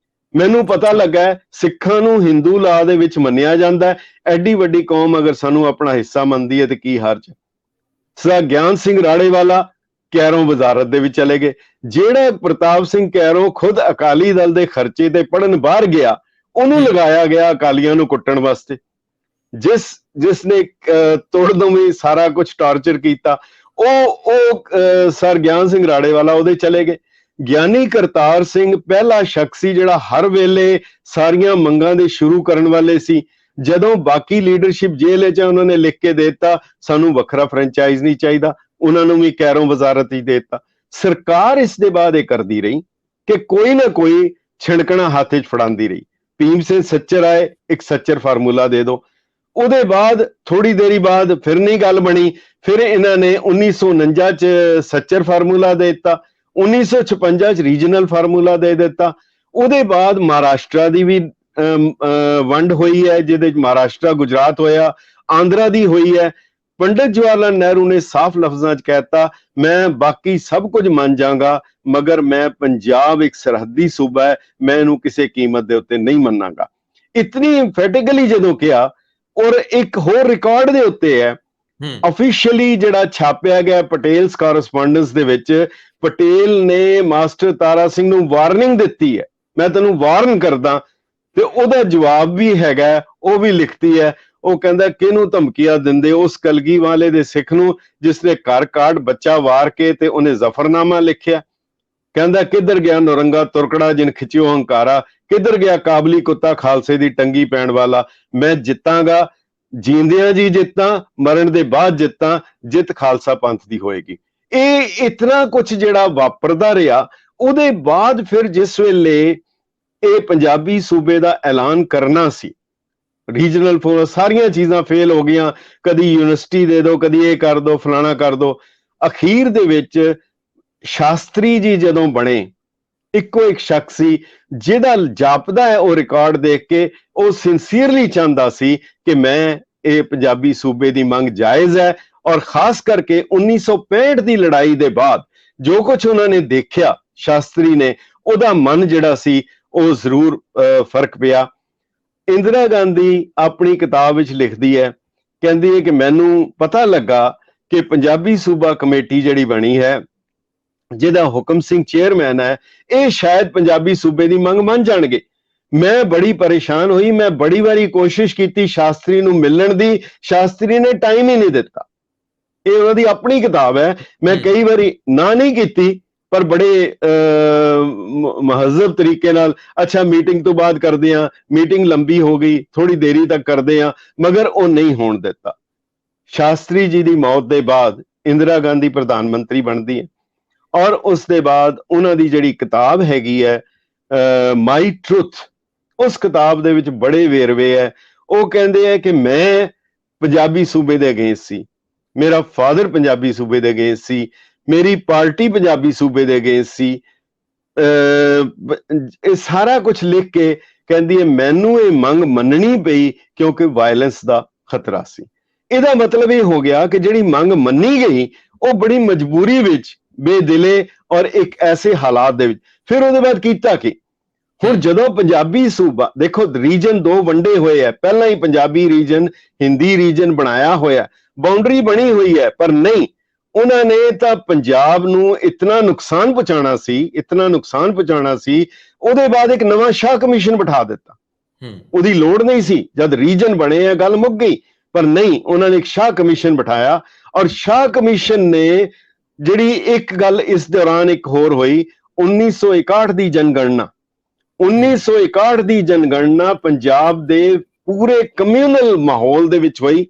Speaker 1: ਮੈਨੂੰ ਪਤਾ ਲੱਗਾ ਸਿੱਖਾਂ ਨੂੰ ਹਿੰਦੂ ਲਾ ਦੇ ਵਿੱਚ ਮੰਨਿਆ ਜਾਂਦਾ, ਐਡੀ ਵੱਡੀ ਕੌਮ ਅਗਰ ਸਾਨੂੰ ਆਪਣਾ ਹਿੱਸਾ ਮੰਨਦੀ ਹੈ ਤੇ ਕੀ ਹਰਜ। ਸਰ ਗਿਆਨ ਸਿੰਘ ਰਾੜੇਵਾਲਾ ਕੈਰੋਂ ਵਜ਼ਾਰਤ ਦੇ ਵਿੱਚ ਚਲੇ ਗਏ। ਜਿਹੜਾ ਪ੍ਰਤਾਪ ਸਿੰਘ ਕੈਰੋਂ ਖੁਦ ਅਕਾਲੀ ਦਲ ਦੇ ਖਰਚੇ ਤੇ ਪੜਨ ਬਾਹਰ ਗਿਆ, ਉਹਨੂੰ ਲਗਾਇਆ ਗਿਆ ਅਕਾਲੀਆਂ ਨੂੰ ਕੁੱਟਣ ਵਾਸਤੇ। ਜਿਸ ਨੇ ਤੋੜਦੋਵੇਂ ਸਾਰਾ ਕੁਝ ਟਾਰਚਰ ਕੀਤਾ, ਉਹ ਸਰ ਗਿਆਨ ਸਿੰਘ ਰਾੜੇਵਾਲਾ ਉਹਦੇ ਚਲੇ ਗਏ। ਗਿਆਨੀ ਕਰਤਾਰ ਸਿੰਘ ਪਹਿਲਾ ਸ਼ਖਸ ਸੀ ਜਿਹੜਾ ਹਰ ਵੇਲੇ ਸਾਰੀਆਂ ਮੰਗਾਂ ਦੇ ਸ਼ੁਰੂ ਕਰਨ ਵਾਲੇ ਸੀ। ਜਦੋਂ ਬਾਕੀ ਲੀਡਰਸ਼ਿਪ ਜੇਲ੍ਹ 'ਚ, ਉਹਨਾਂ ਨੇ ਲਿਖ ਕੇ ਦੇ ਦਿੱਤਾ ਸਾਨੂੰ ਵੱਖਰਾ ਫਰੈਂਚਾਈਜ਼ ਨਹੀਂ ਚਾਹੀਦਾ, ਉਹਨਾਂ ਨੂੰ ਵੀ ਕੈਰੋਂ ਵਜ਼ਾਰਤ ਹੀ ਦੇ ਦਿੱਤਾ। ਸਰਕਾਰ ਇਸ ਦੇ ਬਾਅਦ ਇਹ ਕਰਦੀ ਰਹੀ ਕਿ ਕੋਈ ਨਾ ਕੋਈ ਛਿਣਕਣਾ ਹੱਥ 'ਚ ਫੜਾਉਂਦੀ ਰਹੀ। ਭੀਮ ਸਿੰਘ ਸੱਚਰ ਆਏ, ਇੱਕ ਸੱਚਰ ਫਾਰਮੂਲਾ ਦੇ ਦਿਓ। ਉਹਦੇ ਬਾਅਦ ਥੋੜੀ ਦੇਰੀ ਬਾਅਦ ਫਿਰ ਨਹੀਂ ਗੱਲ ਬਣੀ, ਫਿਰ ਇਹਨਾਂ ਨੇ 1949 ਚ ਸੱਚਰ ਫਾਰਮੂਲਾ ਦੇ ਦਿੱਤਾ, 1956 ਚ ਰੀਜਨਲ ਫਾਰਮੂਲਾ ਦੇ ਦਿੱਤਾ। ਉਹਦੇ ਬਾਅਦ ਮਹਾਰਾਸ਼ਟਰ ਦੀ ਵੀ ਵੰਡ ਹੋਈ ਹੈ, ਜਿਹਦੇ ਚ ਮਹਾਰਾਸ਼ਟਰ ਗੁਜਰਾਤ ਹੋਇਆ, ਆਂਧਰਾ ਦੀ ਹੋਈ ਹੈ। ਪੰਡਿਤ ਜਵਾਹਰ ਲਾਲ ਨਹਿਰੂ ਨੇ ਸਾਫ਼ ਲਫ਼ਜ਼ਾਂ 'ਚ ਕਹਿਤਾ, ਮੈਂ ਬਾਕੀ ਸਭ ਕੁਝ ਮੰਨ ਜਾਗਾ, ਮਗਰ ਮੈਂ ਪੰਜਾਬ ਇੱਕ ਸਰਹੱਦੀ ਸੂਬਾ ਹੈ, ਮੈਂ ਇਹਨੂੰ ਕਿਸੇ ਕੀਮਤ ਦੇ ਉੱਤੇ ਨਹੀਂ ਮੰਨਾਂਗਾ। ਇਤਨੀ ਇੰਫੈਟਿਕਲੀ ਜਦੋਂ ਕਿਹਾ, ਔਰ ਇੱਕ ਹੋਰ ਰਿਕਾਰਡ ਦੇ ਉੱਤੇ ਹੈ, ਅਫੀਸ਼ੀਅਲੀ ਜਿਹੜਾ ਛਾਪਿਆ ਗਿਆ ਪਟੇਲਸ ਕੋਰਸਪੋਂਡੈਂਸ ਦੇ ਵਿੱਚ, ਪਟੇਲ ਨੇ ਮਾਸਟਰ ਤਾਰਾ ਸਿੰਘ ਨੂੰ ਵਾਰਨਿੰਗ ਦਿੱਤੀ ਹੈ, ਮੈਂ ਤੈਨੂੰ ਵਾਰਨ ਕਰਦਾ, ਤੇ ਉਹਦਾ ਜਵਾਬ ਵੀ ਹੈਗਾ, ਉਹ ਵੀ ਲਿਖਤੀ ਹੈ। ਉਹ ਕਹਿੰਦਾ ਕਿਹਨੂੰ ਧਮਕੀਆਂ ਦਿੰਦੇ, ਉਸ ਕਲਗੀ ਵਾਲੇ ਦੇ ਸਿੱਖ ਨੂੰ ਜਿਸ ਨੇ ਘਰ ਕਾੜ ਬੱਚਾ ਵਾਰ ਕੇ ਤੇ ਉਹਨੇ ਜ਼ਫਰਨਾਮਾ ਲਿਖਿਆ। ਕਹਿੰਦਾ ਕਿੱਧਰ ਗਿਆ ਨੌਰੰਗਾ ਤੁਰਕੜਾ ਜਿਨ ਖਿੱਚਿਓ ਹੰਕਾਰਾ, ਕਿੱਧਰ ਗਿਆ ਕਾਬਲੀ ਕੁੱਤਾ ਖਾਲਸੇ ਦੀ ਟੰਗੀ ਪੈਣ ਵਾਲਾ, ਮੈਂ ਜਿੱਤਾਂਗਾ, ਜੀਂਦਿਆਂ ਜੀ ਜਿੱਤਾਂ, ਮਰਨ ਦੇ ਬਾਅਦ ਜਿੱਤਾਂ, ਜਿੱਤ ਖਾਲਸਾ ਪੰਥ ਦੀ ਹੋਏਗੀ। ਇਹ ਇਤਨਾ ਕੁਝ ਜਿਹੜਾ ਵਾਪਰਦਾ ਰਿਹਾ। ਉਹਦੇ ਬਾਅਦ ਫਿਰ ਜਿਸ ਵੇਲੇ ਇਹ ਪੰਜਾਬੀ ਸੂਬੇ ਦਾ ਐਲਾਨ ਕਰਨਾ ਸੀ, ਰੀਜਨਲ ਫੋਰਸ, ਸਾਰੀਆਂ ਚੀਜ਼ਾਂ ਫੇਲ ਹੋ ਗਈਆਂ, ਕਦੀ ਯੂਨੀਵਰਸਿਟੀ ਦੇ ਦਿਓ, ਕਦੀ ਇਹ ਕਰ ਦਿਓ, ਫਲਾਣਾ ਕਰ ਦਿਓ। ਅਖੀਰ ਦੇ ਵਿੱਚ ਸ਼ਾਸਤਰੀ ਜੀ ਜਦੋਂ ਬਣੇ, ਇੱਕੋ ਇੱਕ ਸ਼ਖਸ ਸੀ ਜਿਹਦਾ ਜਾਪਦਾ ਹੈ ਉਹ ਰਿਕਾਰਡ ਦੇਖ ਕੇ ਉਹ ਸਿੰਸੀਅਰਲੀ ਚਾਹੁੰਦਾ ਸੀ ਕਿ ਮੈਂ ਇਹ ਪੰਜਾਬੀ ਸੂਬੇ ਦੀ ਮੰਗ ਜਾਇਜ਼ ਹੈ। ਔਰ ਖਾਸ ਕਰਕੇ 1965 ਦੀ ਲੜਾਈ ਦੇ ਬਾਅਦ ਜੋ ਕੁਝ ਉਹਨਾਂ ਨੇ ਦੇਖਿਆ ਸ਼ਾਸਤਰੀ ਨੇ, ਉਹਦਾ ਮਨ ਜਿਹੜਾ ਸੀ ਉਹ ਜ਼ਰੂਰ ਫਰਕ ਪਿਆ। ਇੰਦਰਾ ਗਾਂਧੀ ਆਪਣੀ ਕਿਤਾਬ ਵਿੱਚ ਲਿਖਦੀ ਹੈ, ਕਹਿੰਦੀ ਹੈ ਕਿ ਮੈਨੂੰ ਪਤਾ ਲੱਗਾ ਕਿ ਪੰਜਾਬੀ ਸੂਬਾ ਕਮੇਟੀ ਜਿਹੜੀ ਬਣੀ ਹੈ, ਜਿਹਦਾ ਹੁਕਮ ਸਿੰਘ ਚੇਅਰਮੈਨ ਹੈ, ਇਹ ਸ਼ਾਇਦ ਪੰਜਾਬੀ ਸੂਬੇ ਦੀ ਮੰਗ ਮੰਨ ਜਾਣਗੇ। ਮੈਂ ਬੜੀ ਪਰੇਸ਼ਾਨ ਹੋਈ, ਮੈਂ ਬੜੀ ਵਾਰੀ ਕੋਸ਼ਿਸ਼ ਕੀਤੀ ਸ਼ਾਸਤਰੀ ਨੂੰ ਮਿਲਣ ਦੀ, ਸ਼ਾਸਤਰੀ ਨੇ ਟਾਈਮ ਹੀ ਨਹੀਂ ਦਿੱਤਾ। ਇਹ ਉਹਨਾਂ ਦੀ ਆਪਣੀ ਕਿਤਾਬ ਹੈ, ਮੈਂ ਕਈ ਵਾਰੀ ਨਾ ਨਹੀਂ ਕੀਤੀ, ਪਰ ਬੜੇ ਮਹੱਜ਼ਬ ਤਰੀਕੇ ਨਾਲ, ਅੱਛਾ ਮੀਟਿੰਗ ਤੋਂ ਬਾਅਦ ਕਰਦੇ ਆ, ਮੀਟਿੰਗ ਲੰਬੀ ਹੋ ਗਈ, ਥੋੜੀ ਦੇਰੀ ਤੱਕ ਕਰਦੇ ਆ, ਮਗਰ ਉਹ ਨਹੀਂ ਹੋਣ ਦਿੱਤਾ। ਸ਼ਾਸਤਰੀ ਜੀ ਦੀ ਮੌਤ ਦੇ ਬਾਅਦ ਇੰਦਰਾ ਗਾਂਧੀ ਪ੍ਰਧਾਨ ਮੰਤਰੀ ਬਣਦੀ ਹੈ, ਔਰ ਉਸ ਦੇ ਬਾਅਦ ਉਹਨਾਂ ਦੀ ਜਿਹੜੀ ਕਿਤਾਬ ਹੈਗੀ ਹੈ ਮਾਈ ਟਰੁਥ, ਉਸ ਕਿਤਾਬ ਦੇ ਵਿੱਚ ਬੜੇ ਵੇਰਵੇ ਹੈ। ਉਹ ਕਹਿੰਦੇ ਹੈ ਕਿ ਮੈਂ ਪੰਜਾਬੀ ਸੂਬੇ ਦੇ ਅਗੇਂਸਟ ਸੀ, ਮੇਰਾ ਫਾਦਰ ਪੰਜਾਬੀ ਸੂਬੇ ਦੇ ਅਗੇਂਸਟ ਸੀ, ਮੇਰੀ ਪਾਰਟੀ ਪੰਜਾਬੀ ਸੂਬੇ ਦੇ ਅਗੇਂਸਟ ਸੀ। ਇਹ ਸਾਰਾ ਕੁਝ ਲਿਖ ਕੇ ਕਹਿੰਦੀ ਹੈ ਮੈਨੂੰ ਇਹ ਮੰਗ ਮੰਨਣੀ ਪਈ ਕਿਉਂਕਿ ਵਾਇਲੈਂਸ ਦਾ ਖਤਰਾ ਸੀ। ਇਹਦਾ ਮਤਲਬ ਇਹ ਹੋ ਗਿਆ ਕਿ ਜਿਹੜੀ ਮੰਗ ਮੰਨੀ ਗਈ ਉਹ ਬੜੀ ਮਜਬੂਰੀ ਵਿੱਚ, ਬੇਦਿਲੇ ਔਰ ਇੱਕ ਐਸੇ ਹਾਲਾਤ ਦੇ ਵਿੱਚ। ਫਿਰ ਉਹਦੇ ਬਾਅਦ ਕੀਤਾ ਕਿ ਹੁਣ ਜਦੋਂ ਪੰਜਾਬੀ ਸੂਬਾ, ਦੇਖੋ ਰੀਜਨ ਦੋ ਵੰਡੇ ਹੋਏ ਹੈ, ਪਹਿਲਾਂ ਹੀ ਪੰਜਾਬੀ ਰੀਜਨ, ਹਿੰਦੀ ਰੀਜਨ ਬਣਾਇਆ ਹੋਇਆ, ਬਾਉਂਡਰੀ ਬਣੀ ਹੋਈ ਹੈ, ਪਰ ਨਹੀਂ, ਉਹਨਾਂ ਨੇ ਤਾਂ ਪੰਜਾਬ ਨੂੰ ਇਤਨਾ ਨੁਕਸਾਨ ਪਹੁੰਚਾਉਣਾ ਸੀ, ਇਤਨਾ ਨੁਕਸਾਨ ਪਹੁੰਚਾਉਣਾ ਸੀ, ਉਹਦੇ ਬਾਅਦ ਇੱਕ ਨਵਾਂ ਸ਼ਾਹ ਕਮਿਸ਼ਨ ਬਿਠਾ ਦਿੱਤਾ। ਉਹਦੀ ਲੋੜ ਨਹੀਂ ਸੀ, ਜਦ ਰੀਜਨ ਬਣੇ ਆ ਗੱਲ ਮੁੱਕ ਗਈ, ਪਰ ਨਹੀਂ, ਉਹਨਾਂ ਨੇ ਇੱਕ ਸ਼ਾਹ ਕਮਿਸ਼ਨ ਬਿਠਾਇਆ। ਔਰ ਸ਼ਾਹ ਕਮਿਸ਼ਨ ਨੇ ਜਿਹੜੀ ਇੱਕ ਗੱਲ ਇਸ ਦੌਰਾਨ ਇੱਕ ਹੋਰ ਹੋਈ, 1961 ਦੀ ਜਨਗਣਨਾ, 1961 ਦੀ ਜਨਗਣਨਾ ਪੰਜਾਬ ਦੇ ਪੂਰੇ ਕਮਿਊਨਲ ਮਾਹੌਲ ਦੇ ਵਿੱਚ ਹੋਈ,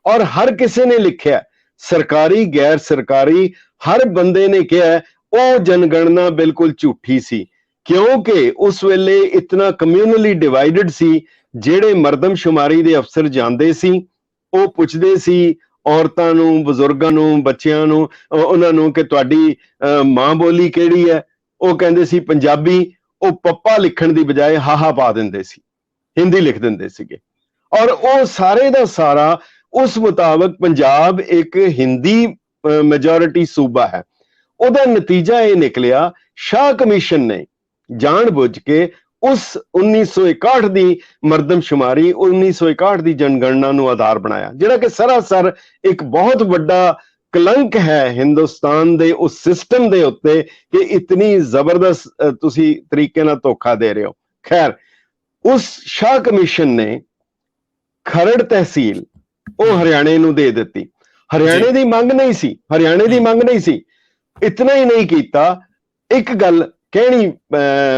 Speaker 1: ਔਰ ਹਰ ਕਿਸੇ ਨੇ ਲਿਖਿਆ, ਸਰਕਾਰੀ ਗੈਰ ਸਰਕਾਰੀ, ਹਰ ਬੰਦੇ ਨੇ ਕਿਹਾ ਉਹ ਜਨਗਣਨਾ ਬਿਲਕੁਲ ਝੂਠੀ ਸੀ, ਕਿਉਂਕਿ ਉਸ ਵੇਲੇ ਇਤਨਾ ਕਮਿਊਨਲੀ ਡਿਵਾਈਡਡ ਸੀ। ਜਿਹੜੇ ਮਰਦਮਸ਼ੁਮਾਰੀ ਦੇ ਅਫਸਰ ਜਾਂਦੇ ਸੀ, ਉਹ ਪੁੱਛਦੇ ਸੀ ਔਰਤਾਂ ਨੂੰ, ਬਜ਼ੁਰਗਾਂ ਨੂੰ, ਬੱਚਿਆਂ ਨੂੰ, ਉਹਨਾਂ ਨੂੰ ਕਿ ਤੁਹਾਡੀ ਮਾਂ ਬੋਲੀ ਕਿਹੜੀ ਹੈ, ਉਹ ਕਹਿੰਦੇ ਸੀ ਪੰਜਾਬੀ, ਉਹ ਪੱਪਾ ਲਿਖਣ ਦੀ ਬਜਾਏ ਹਾਹਾ ਪਾ ਦਿੰਦੇ ਸੀ। ਹਿੰਦੀ ਲਿਖ ਦਿੰਦੇ ਸੀਗੇ। ਔਰ ਉਹ ਸਾਰੇ ਦਾ ਸਾਰਾ ਉਸ ਮੁਤਾਬਕ ਪੰਜਾਬ ਇੱਕ ਹਿੰਦੀ ਮੈਜੋਰਿਟੀ ਸੂਬਾ ਹੈ। ਉਹਦਾ ਨਤੀਜਾ ਇਹ ਨਿਕਲਿਆ, ਸ਼ਾਹ ਕਮਿਸ਼ਨ ਨੇ ਜਾਣ-ਬੁੱਝ ਕੇ ਉਸ 1961 ਦੀ ਮਰਦਮਸ਼ੁਮਾਰੀ, 1961 ਦੀ ਜਨਗਣਨਾ ਨੂੰ ਆਧਾਰ ਬਣਾਇਆ, ਜਿਹੜਾ ਕਿ ਸਰਾਸਰ ਇੱਕ ਬਹੁਤ ਵੱਡਾ ਕਲੰਕ ਹੈ ਹਿੰਦੁਸਤਾਨ ਦੇ ਉਸ ਸਿਸਟਮ ਦੇ ਉੱਤੇ ਕਿ ਇਤਨੀ ਜ਼ਬਰਦਸਤ ਤੁਸੀਂ ਤਰੀਕੇ ਨਾਲ ਧੋਖਾ ਦੇ ਰਹੇ ਹੋ। ਖੈਰ, ਉਸ ਸ਼ਾਹ ਕਮਿਸ਼ਨ ਨੇ ਖਰੜ ਤਹਿਸੀਲ ਉਹ ਹਰਿਆਣੇ ਨੂੰ ਦੇ ਦਿੱਤੀ। ਹਰਿਆਣੇ ਦੀ ਮੰਗ ਨਹੀਂ ਸੀ, ਹਰਿਆਣੇ ਦੀ ਮੰਗ ਨਹੀਂ ਸੀ। ਇਤਨਾ ਹੀ ਨਹੀਂ ਕੀਤਾ, ਇੱਕ ਗੱਲ ਕਹਿਣੀ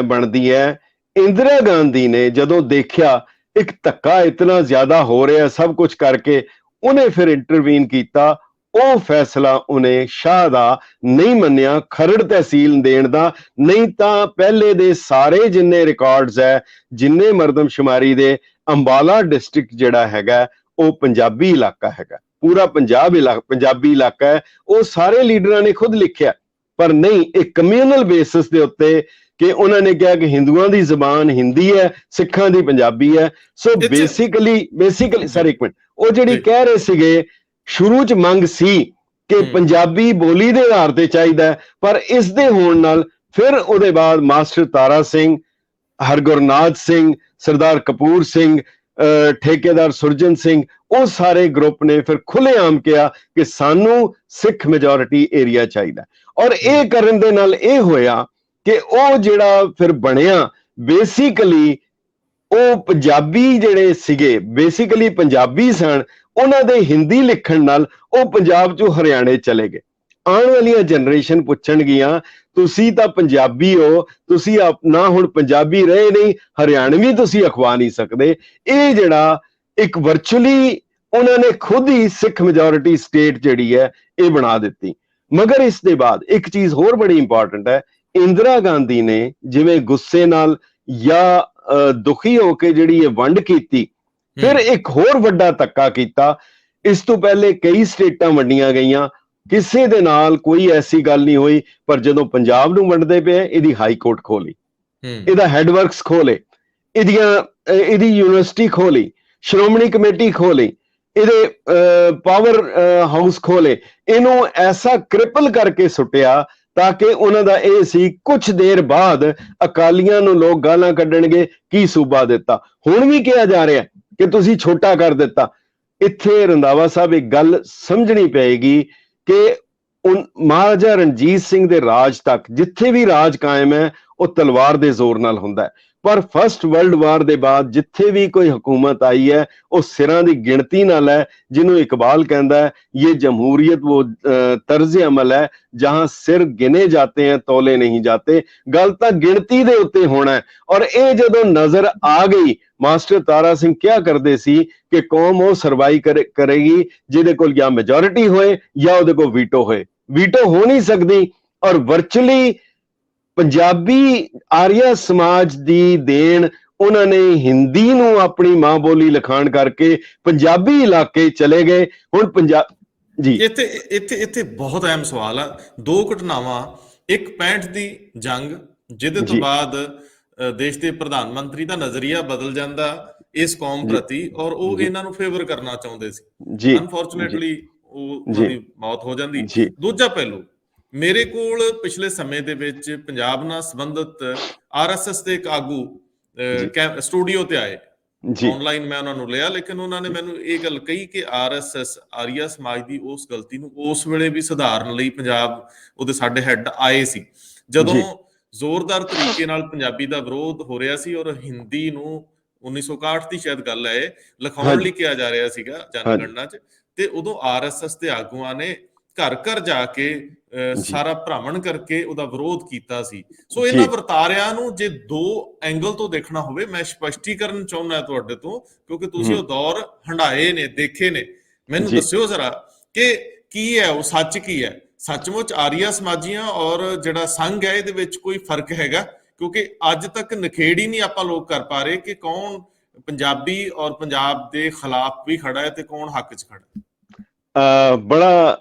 Speaker 1: ਬਣਦੀ ਹੈ, ਇੰਦਰਾ ਗਾਂਧੀ ਨੇ ਜਦੋਂ ਦੇਖਿਆ ਇੱਕ ਧੱਕਾ ਇਤਨਾ ਜ਼ਿਆਦਾ ਹੋ ਰਿਹਾ ਸਭ ਕੁਝ ਕਰਕੇ, ਉਹਨੇ ਫਿਰ ਇੰਟਰਵੀਨ ਕੀਤਾ। ਉਹ ਫੈਸਲਾ ਉਹਨੇ ਸ਼ਾਹ ਦਾ ਨਹੀਂ ਮੰਨਿਆ ਖਰੜ ਤਹਿਸੀਲ ਦੇਣ ਦਾ। ਨਹੀਂ ਤਾਂ ਪਹਿਲੇ ਦੇ ਸਾਰੇ ਜਿੰਨੇ ਰਿਕਾਰਡਸ ਹੈ, ਜਿੰਨੇ ਮਰਦਮਸ਼ੁਮਾਰੀ ਦੇ, ਅੰਬਾਲਾ ਡਿਸਟ੍ਰਿਕਟ ਜਿਹੜਾ ਹੈਗਾ ਉਹ ਪੰਜਾਬੀ ਇਲਾਕਾ ਹੈਗਾ, ਪੂਰਾ ਪੰਜਾਬੀ ਇਲਾਕਾ ਹੈ। ਉਹ ਸਾਰੇ ਲੀਡਰਾਂ ਨੇ ਖੁਦ ਲਿਖਿਆ, ਪਰ ਨਹੀਂ, ਇੱਕ ਕਮਿਊਨਲ ਬੇਸਿਸ ਦੇ ਉੱਤੇ ਕਿ ਉਹਨਾਂ ਨੇ ਕਿਹਾ ਕਿ ਹਿੰਦੂਆਂ ਦੀ ਜ਼ਬਾਨ ਹਿੰਦੀ ਹੈ, ਸਿੱਖਾਂ ਦੀ ਪੰਜਾਬੀ ਹੈ। ਸੋ ਬੇਸਿਕਲੀ ਸਰ ਇੱਕ ਮਿੰਟ, ਉਹ ਜਿਹੜੀ ਕਹਿ ਰਹੇ ਸੀਗੇ ਸ਼ੁਰੂ ਚ ਮੰਗ ਸੀ ਕਿ ਪੰਜਾਬੀ ਬੋਲੀ ਦੇ ਆਧਾਰ ਤੇ ਚਾਹੀਦਾ, ਪਰ ਇਸ ਦੇ ਹੋਣ ਨਾਲ ਫਿਰ ਉਹਦੇ ਬਾਅਦ ਮਾਸਟਰ ਤਾਰਾ ਸਿੰਘ, ਹਰਗੁਰਨਾਥ ਸਿੰਘ, ਸਰਦਾਰ ਕਪੂਰ ਸਿੰਘ, ਠੇਕੇਦਾਰ ਸੁਰਜਨ ਸਿੰਘ, ਉਹ ਸਾਰੇ ਗਰੁੱਪ ਨੇ ਫਿਰ ਖੁੱਲ੍ਹੇਆਮ ਕਿਹਾ ਕਿ ਸਾਨੂੰ ਸਿੱਖ ਮੈਜੋਰਿਟੀ ਏਰੀਆ ਚਾਹੀਦਾ। ਔਰ ਇਹ ਕਰਨ ਦੇ ਨਾਲ ਇਹ ਹੋਇਆ ਕਿ ਉਹ ਜਿਹੜਾ ਫਿਰ ਬਣਿਆ, ਬੇਸਿਕਲੀ ਉਹ ਪੰਜਾਬੀ ਜਿਹੜੇ ਸੀਗੇ, ਬੇਸਿਕਲੀ ਪੰਜਾਬੀ ਸਨ, ਉਹਨਾਂ ਦੇ ਹਿੰਦੀ ਲਿਖਣ ਨਾਲ ਉਹ ਪੰਜਾਬ ਚੋਂ ਹਰਿਆਣੇ ਚਲੇ ਗਏ। ਆਉਣ ਵਾਲੀਆਂ ਜਨਰੇਸ਼ਨ ਪੁੱਛਣਗੀਆਂ, ਤੁਸੀਂ ਤਾਂ ਪੰਜਾਬੀ ਹੋ, ਤੁਸੀਂ ਨਾ ਹੁਣ ਪੰਜਾਬੀ ਰਹੇ ਨਹੀਂ, ਹਰਿਆਣਵੀ ਤੁਸੀਂ ਅਖਵਾ ਨਹੀਂ ਸਕਦੇ। ਇਹ ਜਿਹੜਾ ਇੱਕ ਵਰਚੁਅਲੀ ਉਹਨਾਂ ਨੇ ਖੁਦ ਹੀ ਸਿੱਖ ਮੈਜੋਰਿਟੀ ਸਟੇਟ ਜਿਹੜੀ ਹੈ ਇਹ ਬਣਾ ਦਿੱਤੀ। ਮਗਰ ਇਸ ਦੇ ਬਾਅਦ ਇੱਕ ਚੀਜ਼ ਹੋਰ ਬੜੀ ਇੰਪੋਰਟੈਂਟ ਹੈ, ਇੰਦਰਾ ਗਾਂਧੀ ਨੇ ਜਿਵੇਂ ਗੁੱਸੇ ਨਾਲ ਜਾਂ ਦੁਖੀ ਹੋ ਕੇ ਜਿਹੜੀ ਇਹ ਵੰਡ ਕੀਤੀ, ਫਿਰ ਇੱਕ ਹੋਰ ਵੱਡਾ ਧੱਕਾ ਕੀਤਾ। ਇਸ ਤੋਂ ਪਹਿਲੇ ਕਈ ਸਟੇਟਾਂ ਵੰਡੀਆਂ ਗਈਆਂ, ਕਿਸੇ ਦੇ ਨਾਲ ਕੋਈ ਐਸੀ ਗੱਲ ਨਹੀਂ ਹੋਈ, ਪਰ ਜਦੋਂ ਪੰਜਾਬ ਨੂੰ ਵੰਡਦੇ ਪਏ ਇਹਦੀ ਹਾਈ ਕੋਰਟ ਖੋਲੀ, ਇਹਦਾ ਹੈਡਵਰਕਸ ਖੋਲੇ, ਇਹਦੀ ਯੂਨੀਵਰਸਿਟੀ ਖੋਲੀ, ਸ਼੍ਰੋਮਣੀ ਕਮੇਟੀ ਖੋਲੀ, ਇਹਦੇ ਪਾਵਰ ਹਾਊਸ ਖੋਲੇ, ਇਹਨੂੰ ਐਸਾ ਕ੍ਰਿਪਲ ਕਰਕੇ ਸੁੱਟਿਆ ਤਾਂ ਕਿ ਉਹਨਾਂ ਦਾ ਇਹ ਸੀ ਕੁਝ ਦੇਰ ਬਾਅਦ ਅਕਾਲੀਆਂ ਨੂੰ ਲੋਕ ਗਾਲਾਂ ਕੱਢਣਗੇ, ਕੀ ਸੂਬਾ ਦਿੱਤਾ। ਹੁਣ ਵੀ ਕਿਹਾ ਜਾ ਰਿਹਾ ਕਿ ਤੁਸੀਂ ਛੋਟਾ ਕਰ ਦਿੱਤਾ। ਇੱਥੇ ਰੰਧਾਵਾ ਸਾਹਿਬ ਇੱਕ ਗੱਲ ਸਮਝਣੀ ਪਏਗੀ ਕਿ ਮਹਾਰਾਜਾ ਰਣਜੀਤ ਸਿੰਘ ਦੇ ਰਾਜ ਤੱਕ ਜਿੱਥੇ ਵੀ ਰਾਜ ਕਾਇਮ ਹੈ ਉਹ ਤਲਵਾਰ ਦੇ ਜ਼ੋਰ ਨਾਲ ਹੁੰਦਾ ਹੈ, ਪਰ ਫਸਟ ਵਰਲਡ ਵਾਰ ਦੇ ਬਾਅਦ ਜਿੱਥੇ ਵੀ ਕੋਈ ਹਕੂਮਤ ਆਈ ਹੈ ਉਹ ਸਿਰਾਂ ਦੀ ਗਿਣਤੀ ਨਾਲ ਹੈ, ਜਿਹਨੂੰ ਇਕਬਾਲ ਕਹਿੰਦਾ ਹੈ ਇਹ ਜਮਹੂਰੀਅਤ ਉਹ ਤਰਜ਼ ਅਮਲ ਹੈ ਜਹਾਂ ਸਿਰ ਗਿਨੇ ਜਾਤੇ ਹੈ ਤੌਲੇ ਨਹੀਂ ਜਾਤੇ। ਗੱਲ ਤਾਂ ਗਿਣਤੀ ਦੇ ਉੱਤੇ ਹੋਣਾ ਹੈ। ਔਰ ਇਹ ਜਦੋਂ ਨਜ਼ਰ ਆ ਗਈ, ਮਾਸਟਰ ਤਾਰਾ ਸਿੰਘ ਕਿਹਾ ਕਰਦੇ ਸੀ ਕਿ ਕੌਮ ਉਹ ਸਰਵਾਈ ਕਰੇਗੀ ਜਿਹਦੇ ਕੋਲ ਜਾਂ ਮੈਜੋਰਿਟੀ ਹੋਏ ਜਾਂ ਉਹਦੇ ਕੋਲ ਵੀਟੋ ਹੋਏ। ਵੀਟੋ ਹੋ ਨਹੀਂ ਸਕਦੀ। ਔਰ ਵਰਚੁਅਲੀ ਪੰਜਾਬੀ ਆਰੀਆ ਸਮਾਜ ਦੀ ਦੇਣ, ਉਹਨਾਂ ਨੇ ਹਿੰਦੀ ਨੂੰ ਆਪਣੀ ਮਾਂ ਬੋਲੀ ਲਿਖਾਣ ਕਰਕੇ ਪੰਜਾਬੀ ਇਲਾਕੇ ਚਲੇ ਗਏ। ਹੁਣ ਪੰਜਾਬ ਜੀ
Speaker 2: ਇੱਥੇ ਬਹੁਤ ਅਹਿਮ ਸਵਾਲ ਆ। ਦੋ ਘਟਨਾਵਾਂ, ਇੱਕ 65 ਦੀ ਜੰਗ ਜਿਹਦੇ ਤੋਂ ਬਾਅਦ ਦੇਸ਼ ਦੇ ਪ੍ਰਧਾਨ ਮੰਤਰੀ ਦਾ ਨਜ਼ਰੀਆ ਬਦਲ ਜਾਂਦਾ ਇਸ ਕੌਮ ਪ੍ਰਤੀ, ਔਰ ਉਹ ਇਹਨਾਂ ਨੂੰ ਫੇਵਰ ਕਰਨਾ ਚਾਹੁੰਦੇ ਸੀ। ਅਨਫੋਰਚੂਨੇਟਲੀ ਉਹਨਾਂ ਦੀ ਮੌਤ ਹੋ ਜਾਂਦੀ। ਦੂਜਾ ਪਹਿਲੂ, ਮੇਰੇ ਕੋਲ ਪਿਛਲੇ ਸਮੇਂ ਦੇ ਵਿੱਚ ਪੰਜਾਬ ਨਾਲ ਸੰਬੰਧਿਤ RSS ਦੇ ਇੱਕ ਆਗੂ ਸਟੂਡੀਓ ਤੇ ਆਏ, ਆਨਲਾਈਨ ਮੈਂ ਉਹਨਾਂ ਨੂੰ ਲਿਆ, ਲੇਕਿਨ ਉਹਨਾਂ ਨੇ ਮੈਨੂੰ ਇਹ ਗੱਲ ਕਹੀ ਕਿ RSS ਆਰੀਆ ਸਮਾਜ ਦੀ ਉਸ ਗਲਤੀ ਨੂੰ ਉਸ ਵੇਲੇ ਵੀ ਸੁਧਾਰਨ ਲਈ ਪੰਜਾਬ ਉਹਦੇ ਸਾਡੇ ਹੈੱਡ ਆਏ ਸੀ, ਜਦੋਂ ਜ਼ੋਰਦਾਰ ਤਰੀਕੇ ਨਾਲ ਪੰਜਾਬੀ ਦਾ ਵਿਰੋਧ ਹੋ ਰਿਹਾ ਸੀ ਔਰ ਹਿੰਦੀ ਨੂੰ 1961 ਦੀ ਸ਼ਾਇਦ ਗੱਲ ਹੈ ਲਿਖਾਉਣ ਲਈ ਕਿਹਾ ਜਾ ਰਿਹਾ ਸੀਗਾ ਜਨਗਣਨਾ 'ਚ, ਤੇ ਉਦੋਂ RSS ਦੇ ਆਗੂਆਂ ਨੇ ਘਰ ਘਰ ਜਾ ਕੇ ਸਾਰਾ ਭ੍ਰਮਣ ਕਰਕੇ ਉਹਦਾ ਵਿਰੋਧ ਕੀਤਾ ਸੀ। ਸੋ ਇਹਨਾਂ ਵਰਤਾਰਿਆਂ ਨੂੰ ਜੇ ਦੋ ਐਂਗਲ ਤੋਂ ਦੇਖਣਾ ਹੋਵੇ, ਮੈਂ ਸਪਸ਼ਟੀਕਰਨ ਚਾਹੁੰਦਾ ਤੁਹਾਡੇ ਤੋਂ, ਕਿਉਂਕਿ ਤੁਸੀਂ ਉਹ ਦੌਰ ਹੰਢਾਏ ਨੇ, ਦੇਖੇ ਨੇ, ਮੈਨੂੰ ਦੱਸਿਓ ਜ਼ਰਾ ਕਿ ਕੀ ਹੈ ਉਹ, ਸੱਚ ਕੀ ਹੈ? ਸੱਚਮੁੱਚ ਆਰੀਆ ਸਮਾਜੀਆਂ ਔਰ ਜਿਹੜਾ ਸੰਘ ਹੈ ਇਹਦੇ ਵਿੱਚ ਕੋਈ ਫਰਕ ਹੈਗਾ? ਕਿਉਂਕਿ ਅੱਜ ਤੱਕ ਨਖੇੜ ਹੀ ਨਹੀਂ ਆਪਾਂ ਲੋਕ ਕਰ ਪਾ ਰਹੇ ਕਿ ਕੌਣ ਪੰਜਾਬੀ ਔਰ ਪੰਜਾਬ ਦੇ ਖਿਲਾਫ ਵੀ ਖੜਾ ਹੈ ਤੇ ਕੌਣ ਹੱਕ 'ਚ ਖੜਾ।
Speaker 1: ਬੜਾ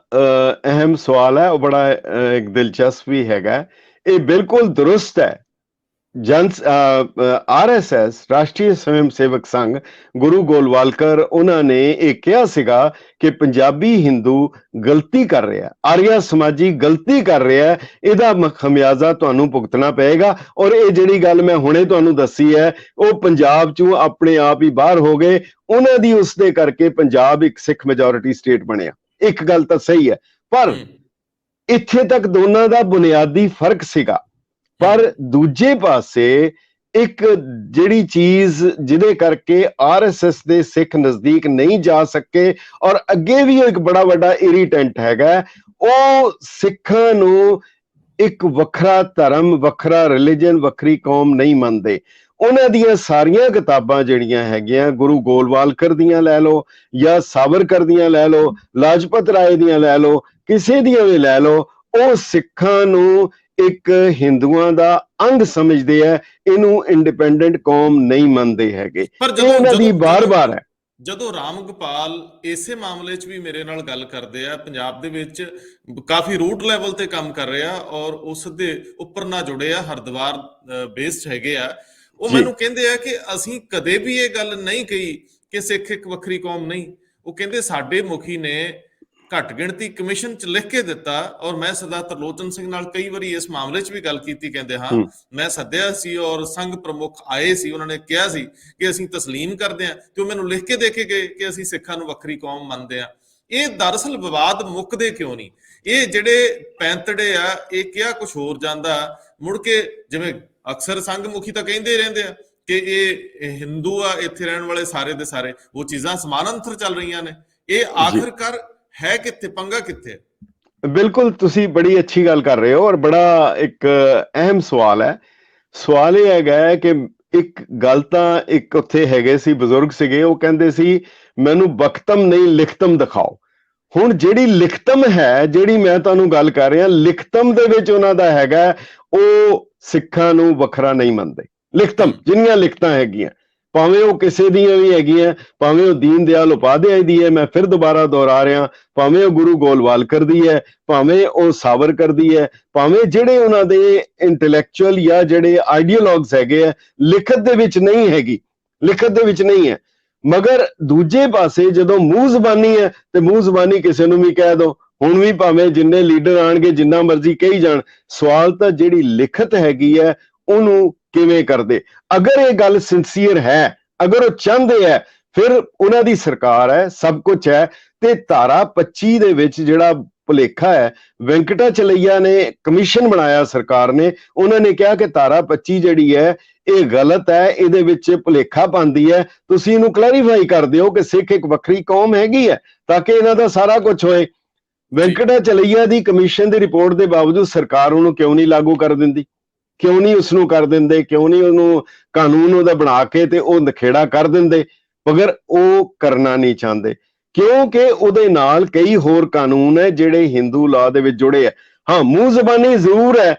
Speaker 1: ਅਹਿਮ ਸਵਾਲ ਹੈ, ਉਹ ਬੜਾ ਇੱਕ ਦਿਲਚਸਪ ਵੀ ਹੈਗਾ। ਇਹ ਬਿਲਕੁਲ ਦਰੁਸਤ ਹੈ RSS ਰਾਸ਼ਟਰੀ ਸਵੈਮ ਸੇਵਕ ਸੰਘ ਗੁਰੂ ਗੋਲਵਾਲਕਰ ਉਹਨਾਂ ਨੇ ਇਹ ਕਿਹਾ ਸੀਗਾ ਕਿ ਪੰਜਾਬੀ ਹਿੰਦੂ ਗਲਤੀ ਕਰ ਰਿਹਾ, ਆਰੀਆ ਸਮਾਜੀ ਗਲਤੀ ਕਰ ਰਿਹਾ, ਇਹਦਾ ਖਮਿਆਜ਼ਾ ਤੁਹਾਨੂੰ ਭੁਗਤਣਾ ਪਏਗਾ। ਔਰ ਇਹ ਜਿਹੜੀ ਗੱਲ ਮੈਂ ਹੁਣੇ ਤੁਹਾਨੂੰ ਦੱਸੀ ਹੈ, ਉਹ ਪੰਜਾਬ ਚੋਂ ਆਪਣੇ ਆਪ ਹੀ ਬਾਹਰ ਹੋ ਗਏ, ਉਹਨਾਂ ਦੀ ਉਸਦੇ ਕਰਕੇ ਪੰਜਾਬ ਇੱਕ ਸਿੱਖ ਮੈਜੋਰਿਟੀ ਸਟੇਟ ਬਣਿਆ। ਇੱਕ ਗੱਲ ਤਾਂ ਸਹੀ ਹੈ, ਪਰ ਇੱਥੇ ਤੱਕ ਦੋਨਾਂ ਦਾ ਬੁਨਿਆਦੀ ਫਰਕ ਸੀਗਾ। ਪਰ ਦੂਜੇ ਪਾਸੇ ਇੱਕ ਜਿਹੜੀ ਚੀਜ਼ ਜਿਹਦੇ ਕਰਕੇ RSS ਦੇ ਸਿੱਖ ਨਜ਼ਦੀਕ ਨਹੀਂ ਜਾ ਸਕੇ, ਔਰ ਅੱਗੇ ਵੀ ਇੱਕ ਬੜਾ ਵੱਡਾ ਇਰੀਟੈਂਟ ਹੈਗਾ, ਉਹ ਸਿੱਖਾਂ ਨੂੰ ਇੱਕ ਵੱਖਰਾ ਧਰਮ, ਵੱਖਰਾ ਰਿਲੀਜਨ, ਵੱਖਰੀ ਕੌਮ ਨਹੀਂ ਮੰਨਦੇ। ਉਹਨਾਂ ਦੀਆਂ ਸਾਰੀਆਂ ਕਿਤਾਬਾਂ ਜਿਹੜੀਆਂ ਹੈਗੀਆਂ, ਗੁਰੂ ਗੋਲਵਾਲਕਰ ਦੀਆਂ ਲੈ ਲਓ ਜਾਂ ਸਾਵਰਕਰ ਦੀਆਂ ਲੈ ਲਓ, ਲਾਜਪਤ ਰਾਏ ਦੀਆਂ ਲੈ ਲਓ, ਕਿਸੇ ਦੀਆਂ ਵੀ ਲੈ ਲਓ, ਉਹ ਸਿੱਖਾਂ ਨੂੰ ਇੱਕ ਹਿੰਦੂਆਂ ਦਾ ਅੰਗ ਸਮਝਦੇ ਆ, ਇਹਨੂੰ ਇੰਡੀਪੈਂਡੈਂਟ ਕੌਮ ਨਹੀਂ ਮੰਨਦੇ ਹੈਗੇ।
Speaker 2: ਪਰ
Speaker 1: ਉਹਨਾਂ ਦੀ ਬਾਰ-ਬਾਰ ਹੈ।
Speaker 2: ਜਦੋਂ ਰਾਮ ਗੋਪਾਲ ਇਸੇ ਮਾਮਲੇ 'ਚ ਵੀ ਮੇਰੇ ਨਾਲ ਗੱਲ ਕਰਦੇ ਆ, ਪੰਜਾਬ ਦੇ ਵਿੱਚ ਕਾਫੀ ਰੂਟ ਲੈਵਲ ਤੇ ਕੰਮ ਕਰ ਰਿਹਾ ਔਰ ਉਸ ਦੇ ਉੱਪਰ ਨਾ ਜੁੜੇ ਆ, ਹਰਿਦੁਆਰ ਬੇਸਡ ਹੈਗੇ ਆ, ਉਹ ਮੈਨੂੰ ਕਹਿੰਦੇ ਆ ਕਿ ਅਸੀਂ ਕਦੇ ਵੀ ਇਹ ਗੱਲ ਨਹੀਂ ਕਹੀ ਕਿ ਸਿੱਖ ਇੱਕ ਵੱਖਰੀ ਕੌਮ ਨਹੀਂ। ਉਹ ਕਹਿੰਦੇ ਸਾਡੇ ਮੁਖੀ ਨੇ ਘੱਟ ਗਿਣਤੀ ਕਮਿਸ਼ਨ 'ਚ ਲਿਖ ਕੇ ਦਿੱਤਾ, ਔਰ ਮੈਂ ਸਰਦਾਰ ਤਰਲੋਚਨ ਸਿੰਘ ਨਾਲ ਕਈ ਵਾਰੀ ਇਸ ਮਾਮਲੇ 'ਚ ਵੀ ਗੱਲ ਕੀਤੀ। ਕਹਿੰਦੇ ਹਾਂ ਮੈਂ ਸੱਦਿਆ ਸੀ ਔਰ ਸੰਘ ਪ੍ਰਮੁੱਖ ਆਏ ਸੀ, ਉਹਨਾਂ ਨੇ ਕਿਹਾ ਸੀ ਕਿ ਅਸੀਂ ਤਸਲੀਮ ਕਰਦੇ ਹਾਂ, ਤੇ ਉਹ ਮੈਨੂੰ ਲਿਖ ਕੇ ਦੇ ਕੇ ਗਏ ਕਿ ਅਸੀਂ ਸਿੱਖਾਂ ਨੂੰ ਵੱਖਰੀ ਕੌਮ ਮੰਨਦੇ ਹਾਂ। ਇਹ ਦਰਅਸਲ ਵਿਵਾਦ ਮੁੱਕਦੇ ਕਿਉਂ ਨਹੀਂ? ਇਹ ਜਿਹੜੇ ਪੈਂਤੜੇ ਆ, ਇਹ ਕਿਹਾ ਕੁਛ ਹੋਰ ਜਾਂਦਾ, ਮੁੜ ਕੇ ਜਿਵੇਂ ਅਕਸਰ ਸੰਘ ਮੁਖੀ ਤਾਂ ਕਹਿੰਦੇ ਰਹਿੰਦੇ ਆ ਕਿ ਇਹ ਹਿੰਦੂ ਆ, ਇੱਥੇ ਰਹਿਣ ਵਾਲੇ ਸਾਰੇ ਦੇ ਸਾਰੇ, ਉਹ ਚੀਜ਼ਾਂ ਸਮਾਨਾਂਤਰ ਚੱਲ ਰਹੀਆਂ ਨੇ। ਇਹ ਆਖਿਰਕਾਰ ਹੈ ਕਿੱਥੇ, ਪੰਗਾ ਕਿੱਥੇ?
Speaker 1: ਬਿਲਕੁਲ, ਤੁਸੀਂ ਬੜੀ ਅੱਛੀ ਗੱਲ ਕਰ ਰਹੇ ਹੋ ਔਰ ਬੜਾ ਇੱਕ ਅਹਿਮ ਸਵਾਲ ਹੈ। ਸਵਾਲ ਇਹ ਹੈਗਾ ਕਿ ਇੱਕ ਗੱਲ ਤਾਂ ਇੱਕ ਉੱਥੇ ਹੈਗੇ ਸੀ, ਬਜ਼ੁਰਗ ਸੀਗੇ, ਉਹ ਕਹਿੰਦੇ ਸੀ ਮੈਨੂੰ ਬਖਤਮ ਨਹੀਂ ਲਿਖਤਮ ਦਿਖਾਓ। ਹੁਣ ਜਿਹੜੀ ਲਿਖਤਮ ਹੈ, ਜਿਹੜੀ ਮੈਂ ਤੁਹਾਨੂੰ ਗੱਲ ਕਰ ਰਿਹਾ, ਲਿਖਤਮ ਦੇ ਵਿੱਚ ਉਹਨਾਂ ਦਾ ਹੈਗਾ, ਉਹ ਸਿੱਖਾਂ ਨੂੰ ਵੱਖਰਾ ਨਹੀਂ ਮੰਨਦੇ। ਲਿਖਤਮ ਜਿੰਨੀਆਂ ਲਿਖਤਾਂ ਹੈਗੀਆਂ, ਭਾਵੇਂ ਉਹ ਕਿਸੇ ਦੀਆਂ ਵੀ ਹੈਗੀਆਂ, ਭਾਵੇਂ ਉਹ ਦੀਨ ਦਿਆਲ ਉਪਾਧਿਆਏ ਦੀ ਹੈ, ਮੈਂ ਫਿਰ ਦੁਬਾਰਾ ਦੁਹਰਾ ਰਿਹਾ, ਭਾਵੇਂ ਉਹ ਗੁਰੂ ਗੋਲਵਾਲਕਰ ਦੀ ਹੈ, ਭਾਵੇਂ ਉਹ ਸਾਵਰਕਰ ਦੀ ਹੈ, ਭਾਵੇਂ ਜਿਹੜੇ ਉਹਨਾਂ ਦੇ ਇੰਟੈਲੈਕਚੁਅਲ ਜਾਂ ਜਿਹੜੇ ਆਈਡੀਓਲੌਗਸ ਹੈਗੇ ਆ, ਲਿਖਤ ਦੇ ਵਿੱਚ ਨਹੀਂ ਹੈਗੀ, ਲਿਖਤ ਦੇ ਵਿੱਚ ਨਹੀਂ ਹੈ। ਮਗਰ ਦੂਜੇ ਪਾਸੇ ਜਦੋਂ ਮੂੰਹ ਜ਼ਬਾਨੀ ਹੈ, ਤੇ ਮੂੰਹ ਜ਼ਬਾਨੀ ਕਿਸੇ ਨੂੰ ਵੀ ਕਹਿ ਦੋ, ਹੁਣ ਵੀ ਭਾਵੇਂ ਜਿੰਨੇ ਲੀਡਰ ਆਣਗੇ ਜਿੰਨਾ ਮਰਜ਼ੀ ਕਹੀ ਜਾਣ, ਸਵਾਲ ਤਾਂ ਜਿਹੜੀ ਲਿਖਤ ਹੈਗੀ ਹੈ ਉਹਨੂੰ ਕਿਵੇਂ ਕਰਦੇ? ਅਗਰ ਇਹ ਗੱਲ ਸਿੰਸੀਅਰ ਹੈ, ਅਗਰ ਉਹ ਚਾਹੁੰਦੇ ਹੈ, ਫਿਰ ਉਹਨਾਂ ਦੀ ਸਰਕਾਰ ਹੈ, ਸਭ ਕੁਝ ਹੈ। ਤੇ ਧਾਰਾ 25 ਦੇ ਵਿੱਚ ਜਿਹੜਾ ਭੁਲੇਖਾ ਹੈ, ਵੈਂਕਟਾਚਲਈਆ ਨੇ ਕਮਿਸ਼ਨ ਬਣਾਇਆ ਸਰਕਾਰ ਨੇ, ਉਹਨਾਂ ਨੇ ਕਿਹਾ ਕਿ ਧਾਰਾ 25 ਜਿਹੜੀ ਹੈ ਇਹ ਗਲਤ ਹੈ, ਇਹਦੇ ਵਿੱਚ ਭੁਲੇਖਾ ਪਾਉਂਦੀ ਹੈ, ਤੁਸੀਂ ਇਹਨੂੰ ਕਲੈਰੀਫਾਈ ਕਰ ਦਿਓ ਕਿ ਸਿੱਖ ਇੱਕ ਵੱਖਰੀ ਕੌਮ ਹੈਗੀ ਹੈ, ਤਾਂ ਕਿ ਇਹਨਾਂ ਦਾ ਸਾਰਾ ਕੁਝ ਹੋਏ। ਵੈਂਕਟਾਚਲਈਆ ਦੀ ਕਮਿਸ਼ਨ ਦੀ ਰਿਪੋਰਟ ਦੇ ਬਾਵਜੂਦ ਸਰਕਾਰ ਉਹਨੂੰ ਕਿਉਂ ਨਹੀਂ ਲਾਗੂ ਕਰ ਦਿੰਦੀ? ਕਿਉਂ ਨਹੀਂ ਉਸਨੂੰ ਕਰ ਦਿੰਦੇ? ਕਿਉਂ ਨਹੀਂ ਉਹਨੂੰ ਕਾਨੂੰਨ ਉਹਦਾ ਬਣਾ ਕੇ ਤੇ ਉਹ ਨਖੇੜਾ ਕਰ ਦਿੰਦੇ? ਮਗਰ ਉਹ ਕਰਨਾ ਨਹੀਂ ਚਾਹੁੰਦੇ, ਕਿਉਂਕਿ ਉਹਦੇ ਨਾਲ ਕਈ ਹੋਰ ਕਾਨੂੰਨ ਹੈ ਜਿਹੜੇ ਹਿੰਦੂ ਲਾਅ ਦੇ ਵਿੱਚ ਜੁੜੇ ਹੈ। ਹਾਂ, ਮੂੰਹ ਜ਼ਬਾਨੀ ਜ਼ਰੂਰ ਹੈ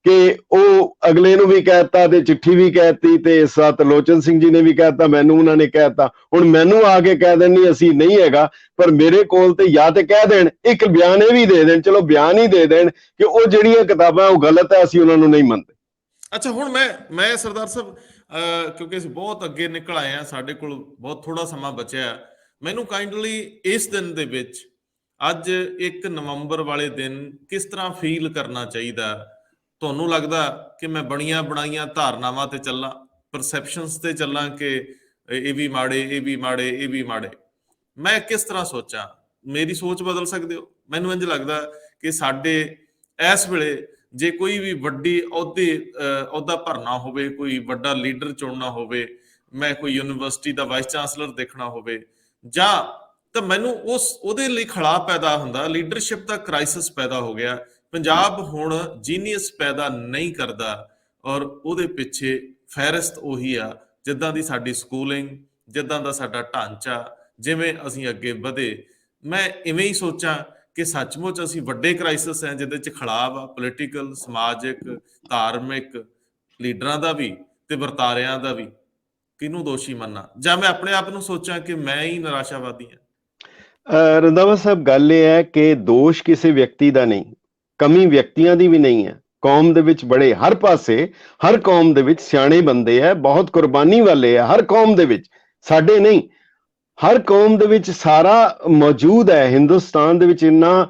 Speaker 1: ਕਿ ਉਹ ਅਗਲੇ ਨੂੰ ਵੀ ਕਹਿਤਾ ਤੇ ਚਿੱਠੀ ਵੀ ਕਹਿਤੀ, ਤੇ ਤਰਲੋਚਨ ਸਿੰਘ ਜੀ ਨੇ ਵੀ ਕਹਿਤਾ, ਮੈਨੂੰ ਉਹਨਾਂ ਨੇ ਕਹਿਤਾ, ਹੁਣ ਮੈਨੂੰ ਆ ਕੇ ਕਹਿ ਦੇਣ ਨਹੀਂ ਅਸੀਂ ਨਹੀਂ ਹੈਗਾ, ਪਰ ਮੇਰੇ ਕੋਲ ਤੇ ਜਾਂ ਤੇ ਕਹਿ ਦੇਣ, ਇੱਕ ਬਿਆਨ ਇਹ ਵੀ ਦੇ ਦੇਣ, ਚਲੋ ਬਿਆਨ ਹੀ ਦੇ ਦੇਣ ਕਿ ਉਹ ਜਿਹੜੀਆਂ ਕਿਤਾਬਾਂ ਉਹ ਗਲਤ ਹੈ, ਅਸੀਂ ਉਹਨਾਂ ਨੂੰ ਨਹੀਂ ਮੰਨਦੇ।
Speaker 2: ਅੱਛਾ, ਹੁਣ ਮੈਂ ਸਰਦਾਰ ਸਾਹਿਬ, ਕਿਉਂਕਿ ਅਸੀਂ ਬਹੁਤ ਅੱਗੇ ਨਿਕਲ ਆਏ ਆ, ਸਾਡੇ ਕੋਲ ਬਹੁਤ ਥੋੜਾ ਸਮਾਂ ਬਚਿਆ, ਮੈਨੂੰ ਕਾਈਂਡਲੀ ਇਸ ਦਿਨ ਦੇ ਵਿੱਚ, ਅੱਜ 1 ਨਵੰਬਰ ਵਾਲੇ ਦਿਨ ਕਿਸ ਤਰ੍ਹਾਂ ਫੀਲ ਕਰਨਾ ਚਾਹੀਦਾ? ਤੁਹਾਨੂੰ ਲੱਗਦਾ ਕਿ ਮੈਂ ਬਣੀਆਂ ਬਣਾਈਆਂ ਧਾਰਨਾਵਾਂ ਤੇ ਚੱਲਾਂ, ਪਰਸੈਪਸ਼ਨਸ ਤੇ ਚੱਲਾਂ ਕਿ ਇਹ ਵੀ ਮਾੜੇ, ਇਹ ਵੀ ਮਾੜੇ, ਇਹ ਵੀ ਮਾੜੇ? ਮੈਂ ਕਿਸ ਤਰ੍ਹਾਂ ਸੋਚਾਂ? ਮੇਰੀ ਸੋਚ ਬਦਲ ਸਕਦੇ ਹੋ? ਮੈਨੂੰ ਇੰਝ ਲੱਗਦਾ ਕਿ ਸਾਡੇ ਇਸ ਵੇਲੇ ਜੇ ਕੋਈ ਵੀ ਵੱਡੀ ਅਹੁਦਾ ਭਰਨਾ ਹੋਵੇ, ਕੋਈ ਵੱਡਾ ਲੀਡਰ ਚੁਣਨਾ ਹੋਵੇ, ਮੈਂ ਕੋਈ ਯੂਨੀਵਰਸਿਟੀ ਦਾ ਵਾਈਸ ਚਾਂਸਲਰ ਦੇਖਣਾ ਹੋਵੇ, ਜਾਂ ਤਾਂ ਮੈਨੂੰ ਉਹਦੇ ਲਈ ਖੜਾ ਪੈਦਾ ਹੁੰਦਾ, ਲੀਡਰਸ਼ਿਪ ਦਾ ਕ੍ਰਾਈਸਿਸ ਪੈਦਾ ਹੋ ਗਿਆ। ਪੰਜਾਬ ਹੁਣ ਜੀਨੀਅਸ ਪੈਦਾ ਨਹੀਂ ਕਰਦਾ, ਔਰ ਉਹਦੇ ਪਿੱਛੇ ਫਹਿਰਿਸਤ ਉਹੀ ਆ ਜਿੱਦਾਂ ਦੀ ਸਾਡੀ ਸਕੂਲਿੰਗ, ਜਿੱਦਾਂ ਦਾ ਸਾਡਾ ਢਾਂਚਾ, ਜਿਵੇਂ ਅਸੀਂ ਅੱਗੇ ਵਧੇ। ਮੈਂ ਇਵੇਂ ਹੀ ਸੋਚਾਂ ਕਿ ਸੱਚਮੁੱਚ ਅਸੀਂ ਵੱਡੇ ਕ੍ਰਾਈਸਿਸ ਹੈ ਜਿਹਦੇ 'ਚ ਖਿਲਾਫ ਆ, ਪੋਲੀਟੀਕਲ, ਸਮਾਜਿਕ, ਧਾਰਮਿਕ, ਲੀਡਰਾਂ ਦਾ ਵੀ ਤੇ ਵਰਤਾਰਿਆਂ ਦਾ ਵੀ। ਕਿਹਨੂੰ ਦੋਸ਼ੀ ਮੰਨਾਂ? ਜਾਂ ਮੈਂ ਆਪਣੇ ਆਪ ਨੂੰ ਸੋਚਾਂ ਕਿ ਮੈਂ ਹੀ ਨਿਰਾਸ਼ਾਵਾਦੀ ਹਾਂ?
Speaker 1: ਰੰਧਾਵਾ ਸਾਹਿਬ, ਗੱਲ ਇਹ ਹੈ ਕਿ ਦੋਸ਼ ਕਿਸੇ ਵਿਅਕਤੀ ਦਾ ਨਹੀਂ, ਕਮੀ ਵਿਅਕਤੀਆਂ ਦੀ ਵੀ ਨਹੀਂ ਹੈ, ਕੌਮ ਦੇ ਵਿੱਚ ਬੜੇ, ਹਰ ਪਾਸੇ ਹਰ ਕੌਮ ਦੇ ਵਿੱਚ ਸਿਆਣੇ ਬੰਦੇ ਹੈ, ਬਹੁਤ ਕੁਰਬਾਨੀ ਵਾਲੇ ਹੈ, ਹਰ ਕੌਮ ਦੇ ਵਿੱਚ, ਸਾਡੇ ਨਹੀਂ, ਹਰ ਕੌਮ ਦੇ ਵਿੱਚ ਸਾਰਾ ਮੌਜੂਦ ਹੈ। ਹਿੰਦੁਸਤਾਨ ਦੇ ਵਿੱਚ ਇੰਨਾ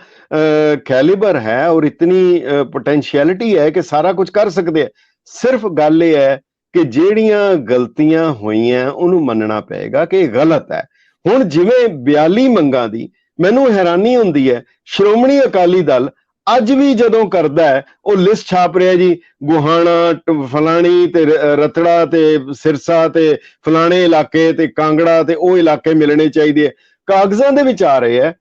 Speaker 1: ਕੈਲੀਬਰ ਹੈ ਔਰ ਇਤਨੀ ਪੋਟੈਂਸ਼ੀਅਲਿਟੀ ਹੈ ਕਿ ਸਾਰਾ ਕੁਝ ਕਰ ਸਕਦੇ ਆ। ਸਿਰਫ ਗੱਲ ਇਹ ਹੈ ਕਿ ਜਿਹੜੀਆਂ ਗਲਤੀਆਂ ਹੋਈਆਂ ਉਹਨੂੰ ਮੰਨਣਾ ਪਏਗਾ ਕਿ ਇਹ ਗਲਤ ਹੈ। ਹੁਣ ਜਿਵੇਂ 42 ਮੰਗਾਂ ਦੀ ਮੈਨੂੰ ਹੈਰਾਨੀ ਹੁੰਦੀ ਹੈ, ਸ਼੍ਰੋਮਣੀ ਅਕਾਲੀ ਦਲ ਅੱਜ ਵੀ ਜਦੋਂ ਕਰਦਾ ਹੈ ਉਹ ਲਿਸਟ ਛਾਪ ਰਿਹਾ ਜੀ, ਗੁਹਾਣਾ, ਫਲਾਣੀ ਤੇ ਰਤੜਾ ਤੇ ਸਿਰਸਾ ਤੇ ਫਲਾਣੇ ਇਲਾਕੇ ਤੇ ਕਾਂਗੜਾ ਤੇ ਉਹ ਇਲਾਕੇ ਮਿਲਣੇ ਚਾਹੀਦੇ ਹੈ, ਕਾਗਜ਼ਾਂ ਦੇ ਵਿੱਚ ਆ ਰਹੇ ਹੈ।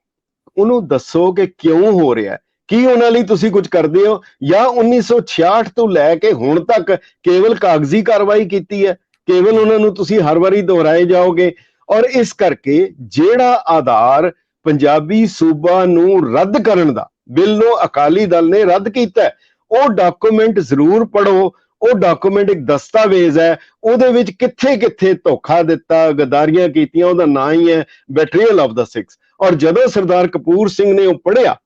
Speaker 1: ਉਹਨੂੰ ਦੱਸੋ ਕਿ ਕਿਉਂ ਹੋ ਰਿਹਾ, ਕੀ ਉਹਨਾਂ ਲਈ ਤੁਸੀਂ ਕੁਝ ਕਰਦੇ ਹੋ, ਜਾਂ 1966 ਤੋਂ ਲੈ ਕੇ ਹੁਣ ਤੱਕ ਕੇਵਲ ਕਾਗਜ਼ੀ ਕਾਰਵਾਈ ਕੀਤੀ ਹੈ, ਕੇਵਲ ਉਹਨਾਂ ਨੂੰ ਤੁਸੀਂ ਹਰ ਵਾਰੀ ਦੁਹਰਾਏ ਜਾਓਗੇ। ਔਰ ਇਸ ਕਰਕੇ ਜਿਹੜਾ ਆਧਾਰ ਪੰਜਾਬੀ ਸੂਬਾ ਨੂੰ ਰੱਦ ਕਰਨ ਦਾ ਬਿੱਲ ਨੂੰ ਅਕਾਲੀ ਦਲ ਨੇ ਰੱਦ ਕੀਤਾ, ਉਹ ਡਾਕੂਮੈਂਟ ਜ਼ਰੂਰ ਪੜੋ। ਉਹ ਡਾਕੂਮੈਂਟ ਇੱਕ ਦਸਤਾਵੇਜ਼ ਹੈ, ਉਹਦੇ ਵਿੱਚ ਕਿੱਥੇ ਕਿੱਥੇ ਧੋਖਾ ਦਿੱਤਾ, ਗਦਾਰੀਆਂ ਕੀਤੀਆਂ, ਉਹਦਾ ਨਾਂ ਹੀ ਹੈ ਬੈਟਰੀਅਲ ਆਫ ਦਾ ਸਿਕਸ। ਔਰ ਜਦੋਂ ਸਰਦਾਰ ਕਪੂਰ ਸਿੰਘ ਨੇ ਉਹ ਪੜ੍ਹਿਆ,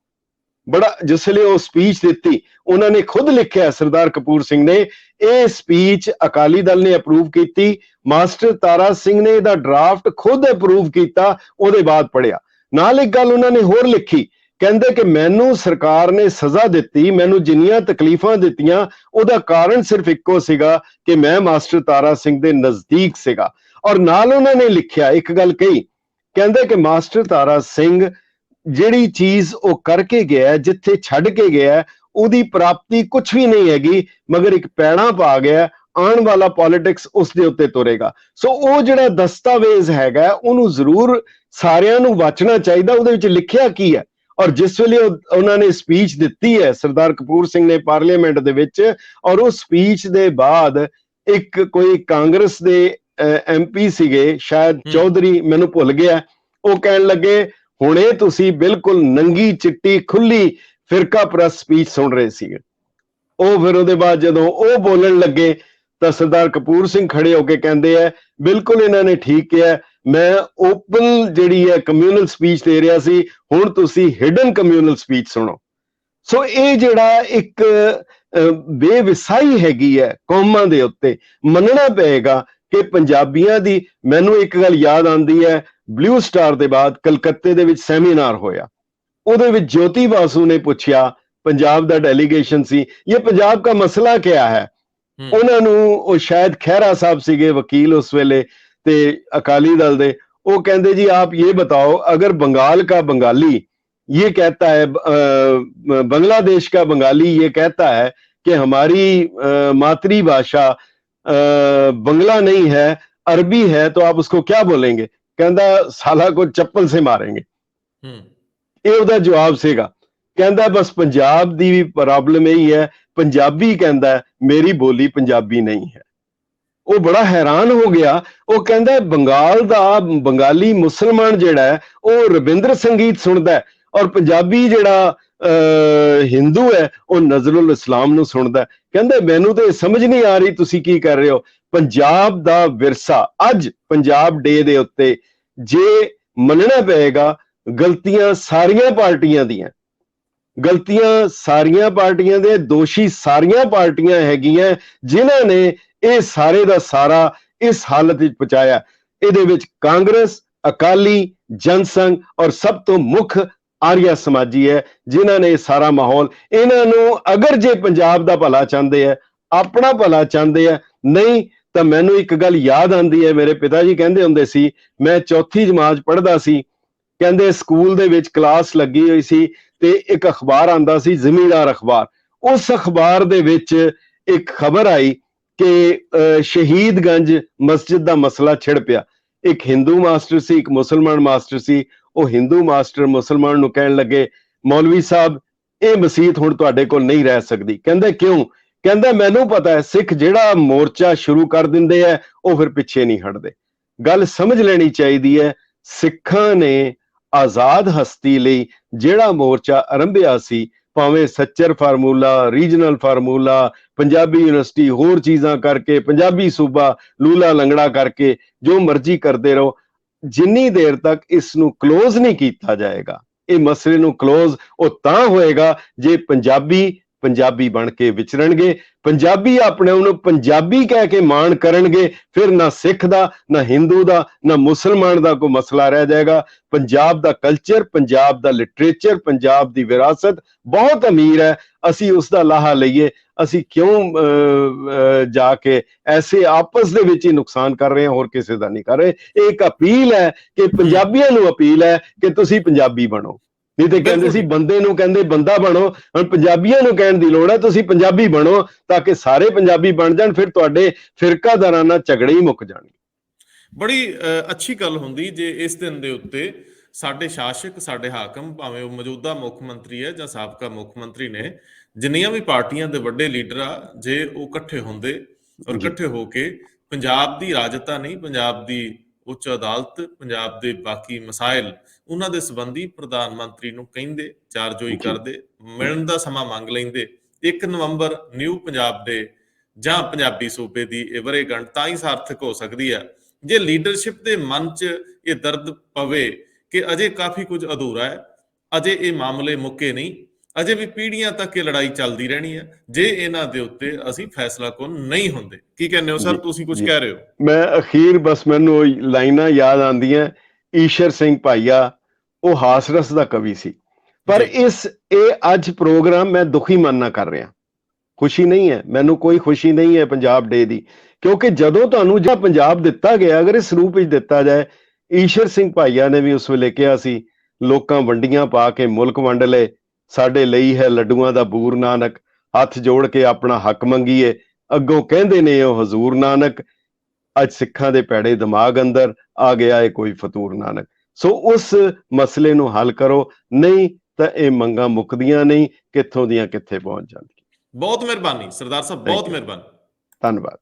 Speaker 1: ਬੜਾ ਜਿਸ ਵੇਲੇ ਉਹ ਸਪੀਚ ਦਿੱਤੀ, ਉਹਨਾਂ ਨੇ ਖੁਦ ਲਿਖਿਆ, ਸਰਦਾਰ ਕਪੂਰ ਸਿੰਘ ਨੇ, ਇਹ ਸਪੀਚ ਅਕਾਲੀ ਦਲ ਨੇ ਅਪਰੂਵ ਕੀਤੀ, ਮਾਸਟਰ ਤਾਰਾ ਸਿੰਘ ਨੇ ਇਹਦਾ ਡਰਾਫਟ ਖੁਦ ਅਪਰੂਵ ਕੀਤਾ, ਉਹਦੇ ਬਾਅਦ ਪੜ੍ਹਿਆ। ਨਾਲ ਇੱਕ ਗੱਲ ਉਹਨਾਂ ਨੇ ਹੋਰ ਲਿਖੀ, ਕਹਿੰਦੇ ਕਿ ਮੈਨੂੰ ਸਰਕਾਰ ਨੇ ਸਜ਼ਾ ਦਿੱਤੀ, ਮੈਨੂੰ ਜਿੰਨੀਆਂ ਤਕਲੀਫਾਂ ਦਿੱਤੀਆਂ, ਉਹਦਾ ਕਾਰਨ ਸਿਰਫ ਇੱਕੋ ਸੀਗਾ ਕਿ ਮੈਂ ਮਾਸਟਰ ਤਾਰਾ ਸਿੰਘ ਦੇ ਨਜ਼ਦੀਕ ਸੀਗਾ। ਔਰ ਨਾਲ ਉਹਨਾਂ ਨੇ ਲਿਖਿਆ, ਇੱਕ ਗੱਲ ਕਹੀ, ਕਹਿੰਦੇ ਕਿ ਮਾਸਟਰ ਤਾਰਾ ਸਿੰਘ ਜਿਹੜੀ ਚੀਜ਼ ਉਹ ਕਰਕੇ ਗਿਆ, ਜਿੱਥੇ ਛੱਡ ਕੇ ਗਿਆ, ਉਹਦੀ ਪ੍ਰਾਪਤੀ ਕੁਝ ਵੀ ਨਹੀਂ ਹੈਗੀ, ਮਗਰ ਇੱਕ ਪੈੜਾ ਪਾ ਗਿਆ, ਆਉਣ ਵਾਲਾ ਪੋਲਿਟਿਕਸ ਉਸ ਦੇ ਉੱਤੇ ਤੁਰੇਗਾ। ਸੋ ਉਹ ਜਿਹੜਾ ਦਸਤਾਵੇਜ਼ ਹੈਗਾ ਉਹਨੂੰ ਜ਼ਰੂਰ ਸਾਰਿਆਂ ਨੂੰ ਵਾਚਣਾ ਚਾਹੀਦਾ, ਉਹਦੇ ਵਿੱਚ ਲਿਖਿਆ ਕੀ ਹੈ। ਔਰ ਜਿਸ ਵੇਲੇ ਉਹਨਾਂ ਨੇ ਸਪੀਚ ਦਿੱਤੀ ਹੈ ਸਰਦਾਰ ਕਪੂਰ ਸਿੰਘ ਨੇ ਪਾਰਲੀਮੈਂਟ ਦੇ ਵਿੱਚ, ਔਰ ਉਹ ਸਪੀਚ ਦੇ ਬਾਅਦ ਇੱਕ ਕੋਈ ਕਾਂਗਰਸ ਦੇ MP ਸੀਗੇ, ਸ਼ਾਇਦ ਚੌਧਰੀ, ਮੈਨੂੰ ਭੁੱਲ ਗਿਆ, ਉਹ ਕਹਿਣ ਲੱਗੇ ਹੁਣੇ ਤੁਸੀਂ ਬਿਲਕੁਲ ਨੰਗੀ ਚਿੱਟੀ ਖੁੱਲੀ ਫਿਰਕਾ ਪ੍ਰਸਤ ਸਪੀਚ ਸੁਣ ਰਹੇ ਸੀਗੇ। ਉਹ ਫਿਰ ਉਹਦੇ ਬਾਅਦ ਜਦੋਂ ਉਹ ਬੋਲਣ ਲੱਗੇ ਤਾਂ ਸਰਦਾਰ ਕਪੂਰ ਸਿੰਘ ਖੜੇ ਹੋ ਕੇ ਕਹਿੰਦੇ ਆ, ਬਿਲਕੁਲ ਇਹਨਾਂ ਨੇ ਠੀਕ ਕਿਹਾ, ਮੈਂ ਓਪਨ ਜਿਹੜੀ ਹੈ ਕਮਿਊਨਲ ਸਪੀਚ ਦੇ ਰਿਹਾ ਸੀ, ਹੁਣ ਤੁਸੀਂ ਹਿਡਨ ਕਮਿਊਨਲ ਸਪੀਚ ਸੁਣੋ। ਸੋ ਇਹ ਜਿਹੜਾ ਇੱਕ ਬੇਵਿਸਾਈ ਹੈਗੀ ਹੈ ਕੌਮਾਂ ਦੇ ਉੱਤੇ, ਮੰਨਣਾ ਪਏਗਾ ਕਿ ਪੰਜਾਬੀਆਂ ਦੀ, ਮੈਨੂੰ ਇੱਕ ਗੱਲ ਯਾਦ ਆਉਂਦੀ ਹੈ, ਬਲੂ ਸਟਾਰ ਦੇ ਬਾਅਦ ਕਲਕੱਤੇ ਦੇ ਵਿੱਚ ਸੈਮੀਨਾਰ ਹੋਇਆ, ਉਹਦੇ ਵਿੱਚ ਜੋਤੀ ਬਾਸੂ ਨੇ ਪੁੱਛਿਆ, ਪੰਜਾਬ ਦਾ ਡੈਲੀਗੇਸ਼ਨ ਸੀ, ਇਹ ਪੰਜਾਬ ਦਾ ਮਸਲਾ ਕਿਆ ਹੈ। ਉਹਨਾਂ ਨੂੰ ਉਹ ਸ਼ਾਇਦ ਖਹਿਰਾ ਸਾਹਿਬ ਸੀਗੇ ਵਕੀਲ ਉਸ ਵੇਲੇ ਤੇ अकाली दल दे, वो कहते जी आप ये बताओ, अगर बंगाल का बंगाली ये कहता है, बांग्लादेश का बंगाली ये कहता है कि हमारी मातृभाषा बंगला नहीं है अरबी है, तो आप उसको क्या बोलेंगे? कहता साला को चप्पल से मारेंगे। ये उसका जवाब सीगा। कहता बस पंजाब दी भी प्रॉब्लम यही है, पंजाबी कहता है मेरी बोली पंजाबी नहीं है। वो बड़ा हैरान हो गया। वो कहता है बंगाल दा बंगाली मुसलमान जिहड़ा है वो रविंद्र संगीत सुनता है और पंजाबी जिहड़ा हिंदू है वो नजरुल इस्लाम नूं सुनदा है। कहंदा मैनू तो समझ नहीं आ रही तुसी की कर रहे हो। पंजाब दा विरसा अज पंजाब डे दे उत्ते जे मनना पएगा, गलतियां सारियां पार्टियां दियां, गलतियां सारियां पार्टियां दे, दोषी सारियां पार्टियां हैगियां जिन्हां ने ਇਹ ਸਾਰੇ ਦਾ ਸਾਰਾ ਇਸ ਹਾਲਤ ਵਿੱਚ ਪਹੁੰਚਾਇਆ। ਇਹਦੇ ਵਿੱਚ ਕਾਂਗਰਸ, ਅਕਾਲੀ, ਜਨਸੰਘ ਔਰ ਸਭ ਤੋਂ ਮੁੱਖ ਆਰੀਆ ਸਮਾਜੀ ਹੈ ਜਿਨ੍ਹਾਂ ਨੇ ਸਾਰਾ ਮਾਹੌਲ, ਇਹਨਾਂ ਨੂੰ ਅਗਰ ਜੇ ਪੰਜਾਬ ਦਾ ਭਲਾ ਚਾਹੁੰਦੇ ਆ, ਆਪਣਾ ਭਲਾ ਚਾਹੁੰਦੇ ਆ, ਨਹੀਂ ਤਾਂ ਮੈਨੂੰ ਇੱਕ ਗੱਲ ਯਾਦ ਆਉਂਦੀ ਹੈ, ਮੇਰੇ ਪਿਤਾ ਜੀ ਕਹਿੰਦੇ ਹੁੰਦੇ ਸੀ, ਮੈਂ ਚੌਥੀ ਜਮਾਤ ਪੜ੍ਹਦਾ ਸੀ, ਕਹਿੰਦੇ ਸਕੂਲ ਦੇ ਵਿੱਚ ਕਲਾਸ ਲੱਗੀ ਹੋਈ ਸੀ ਤੇ ਇੱਕ ਅਖਬਾਰ ਆਂਦਾ ਸੀ ਜ਼ਿਮੀਂਦਾਰ ਅਖਬਾਰ। ਉਸ ਅਖਬਾਰ ਦੇ ਵਿੱਚ ਇੱਕ ਖਬਰ ਆਈ कि शहीदगंज मस्जिद का मसला छिड़ पिया। एक हिंदू मास्टर सी, एक मुसलमान मास्टर सी। वो हिंदू मास्टर मुसलमान नूं कहण लगे मौलवी साहब ये मसीत हुण तुहाडे कोल नहीं रह सकदी। कहंदे क्यों? कहंदा मैनूं पता है सिख जिहड़ा मोर्चा शुरू कर दिंदे है वो फिर पिछे नहीं हटदे। गल समझ लेनी चाहिदी है, सिखां ने आजाद हस्ती लई जिहड़ा मोर्चा आरंभिया सी, भावें Sachar formula, regional formula, Punjabi university, होर चीज़ां करके, पंजाबी सूबा लूला लंगड़ा करके जो मर्जी करते रहो, जिन्नी देर तक इसनूं क्लोज नहीं किया जाएगा, ये मसले नूं क्लोज वो तां होएगा जे पंजाबी ਪੰਜਾਬੀ ਬਣ ਕੇ ਵਿਚਰਨਗੇ, ਪੰਜਾਬੀ ਆਪਣੇ ਨੂੰ ਪੰਜਾਬੀ ਕਹਿ ਕੇ ਮਾਣ ਕਰਨਗੇ, ਫਿਰ ਨਾ ਸਿੱਖ ਦਾ, ਨਾ ਹਿੰਦੂ ਦਾ, ਨਾ ਮੁਸਲਮਾਨ ਦਾ ਕੋਈ ਮਸਲਾ ਰਹਿ ਜਾਏਗਾ। ਪੰਜਾਬ ਦਾ ਕਲਚਰ, ਪੰਜਾਬ ਦਾ ਲਿਟਰੇਚਰ, ਪੰਜਾਬ ਦੀ ਵਿਰਾਸਤ ਬਹੁਤ ਅਮੀਰ ਹੈ, ਅਸੀਂ ਉਸ ਦਾ ਲਾਹਾ ਲਈਏ। ਅਸੀਂ ਕਿਉਂ ਜਾ ਕੇ ਐਸੇ ਆਪਸ ਦੇ ਵਿੱਚ ਹੀ ਨੁਕਸਾਨ ਕਰ ਰਹੇ ਹਾਂ, ਹੋਰ ਕਿਸੇ ਦਾ ਨਹੀਂ ਕਰ ਰਹੇ। ਇਹ ਇੱਕ ਅਪੀਲ ਹੈ ਕਿ ਪੰਜਾਬੀਆਂ ਨੂੰ ਅਪੀਲ ਹੈ ਕਿ ਤੁਸੀਂ ਪੰਜਾਬੀ ਬਣੋ। ਨਹੀਂ ਤੇ ਕਹਿੰਦੇ ਸੀ ਬੰਦੇ ਨੂੰ ਕਹਿੰਦੇ ਬੰਦਾ ਬਣੋ, ਹੁਣ ਪੰਜਾਬੀਆਂ ਨੂੰ ਕਹਿਣ ਦੀ ਲੋੜ ਹੈ ਤੁਸੀਂ ਪੰਜਾਬੀ ਬਣੋ, ਤਾਂ ਕਿ ਸਾਰੇ ਪੰਜਾਬੀ ਬਣ ਜਾਣ, ਫਿਰ ਤੁਹਾਡੇ ਫਿਰਕਾਦਾਰਾਨਾ ਝਗੜੇ ਹੀ ਮੁੱਕ ਜਾਣਗੇ।
Speaker 2: ਬੜੀ ਅੱਛੀ ਗੱਲ ਹੁੰਦੀ ਜੇ ਇਸ ਦਿਨ ਦੇ ਉੱਤੇ ਸਾਡੇ ਸ਼ਾਸਕ, ਸਾਡੇ ਹਾਕਮ, ਭਾਵੇਂ ਉਹ ਮੌਜੂਦਾ ਮੁੱਖ ਮੰਤਰੀ ਹੈ ਜਾਂ ਸਾਬਕਾ ਮੁੱਖ ਮੰਤਰੀ ਨੇ, ਜਿੰਨੀਆਂ ਵੀ ਪਾਰਟੀਆਂ ਦੇ ਵੱਡੇ ਲੀਡਰ ਆ, ਜੇ ਉਹ ਇਕੱਠੇ ਹੁੰਦੇ ਔਰ ਇਕੱਠੇ ਹੋ ਕੇ ਪੰਜਾਬ ਦੀ ਰਾਜਧਾਨੀ, ਪੰਜਾਬ ਦੀ ਉੱਚ ਅਦਾਲਤ, ਪੰਜਾਬ ਦੇ ਬਾਕੀ ਮਸਾਇਲ, ਉਹਨਾਂ ਦੇ ਸੰਬੰਧੀ ਪ੍ਰਧਾਨ ਮੰਤਰੀ ਨੂੰ ਕਹਿੰਦੇ, ਚਾਰਜੋਈ ਕਰਦੇ, ਮਿਲਣ ਦਾ ਸਮਾਂ ਮੰਗ ਲੈਂਦੇ। 1 ਨਵੰਬਰ ਨਿਊ ਪੰਜਾਬ ਦੇ ਜਾਂ ਪੰਜਾਬੀ ਸੂਬੇ ਦੀ ਇਹ ਵਰ੍ਹੇਗੰਢ ਤਾਂ ਹੀ ਸਾਰਥਕ ਹੋ ਸਕਦੀ ਹੈ ਜੇ ਲੀਡਰਸ਼ਿਪ ਦੇ ਮਨ 'ਚ ਇਹ ਦਰਦ ਪਵੇ ਕਿ ਅਜੇ ਕਾਫੀ ਕੁਝ ਅਧੂਰਾ ਹੈ, ਅਜੇ ਇਹ ਮਾਮਲੇ ਮੁੱਕੇ ਨਹੀਂ, ਅਜੇ ਵੀ ਪੀੜ੍ਹੀਆਂ ਤੱਕ ਇਹ ਲੜਾਈ ਚੱਲਦੀ ਰਹਿਣੀ ਹੈ ਜੇ ਇਹਨਾਂ ਦੇ ਉੱਤੇ ਅਸੀਂ ਫੈਸਲਾਕੁਨ ਨਹੀਂ ਹੁੰਦੇ। ਕੀ ਕਹਿੰਦੇ ਹੋ ਸਰ, ਤੁਸੀਂ ਕੁਝ ਕਹਿ ਰਹੇ ਹੋ?
Speaker 1: ਮੈਂ ਅਖੀਰ ਬਸ ਮੈਨੂੰ ਉਹ ਲਾਈਨਾਂ ਯਾਦ ਆਉਂਦੀਆਂ, ਈਸ਼ਰ ਸਿੰਘ ਭਾਈਆ ਉਹ ਹਾਸਰਸ ਦਾ ਕਵੀ ਸੀ, ਪਰ ਇਹ ਅੱਜ ਪ੍ਰੋਗਰਾਮ ਮੈਂ ਦੁਖੀ ਮਨ ਨਾਲ ਕਰ ਰਿਹਾ। ਖੁਸ਼ੀ ਨਹੀਂ ਹੈ, ਮੈਨੂੰ ਕੋਈ ਖੁਸ਼ੀ ਨਹੀਂ ਹੈ ਪੰਜਾਬ ਡੇ ਦੀ, ਕਿਉਂਕਿ ਜਦੋਂ ਤੁਹਾਨੂੰ ਜਿਹੜਾ ਪੰਜਾਬ ਦਿੱਤਾ ਗਿਆ, ਅਗਰ ਇਸ ਰੂਪ ਵਿੱਚ ਦਿੱਤਾ ਜਾਏ, ਈਸ਼ਰ ਸਿੰਘ ਭਾਈਆ ਨੇ ਵੀ ਉਸ ਵੇਲੇ ਕਿਹਾ ਸੀ, ਲੋਕਾਂ ਵੰਡੀਆਂ ਪਾ ਕੇ ਮੁਲਕ ਵੰਡ ਲਏ, ਸਾਡੇ ਲਈ ਹੈ ਲੱਡੂਆਂ ਦਾ ਬੂਰ ਨਾਨਕ, ਹੱਥ ਜੋੜ ਕੇ ਆਪਣਾ ਹੱਕ ਮੰਗੀਏ, ਅੱਗੋਂ ਕਹਿੰਦੇ ਨੇ ਉਹ ਹਜ਼ੂਰ ਨਾਨਕ, ਅੱਜ ਸਿੱਖਾਂ ਦੇ ਭੈੜੇ ਦਿਮਾਗ ਅੰਦਰ ਆ ਗਿਆ ਹੈ ਕੋਈ ਫਤੂਰ ਨਾਨਕ। ਸੋ ਉਸ ਮਸਲੇ ਨੂੰ ਹੱਲ ਕਰੋ, ਨਹੀਂ ਤਾਂ ਇਹ ਮੰਗਾਂ ਮੁੱਕਦੀਆਂ ਨਹੀਂ, ਕਿੱਥੋਂ ਦੀਆਂ ਕਿੱਥੇ ਪਹੁੰਚ ਜਾਂਦੀਆਂ।
Speaker 2: ਬਹੁਤ ਮਿਹਰਬਾਨੀ ਸਰਦਾਰ ਸਾਹਿਬ, ਬਹੁਤ ਮਿਹਰਬਾਨੀ,
Speaker 1: ਧੰਨਵਾਦ।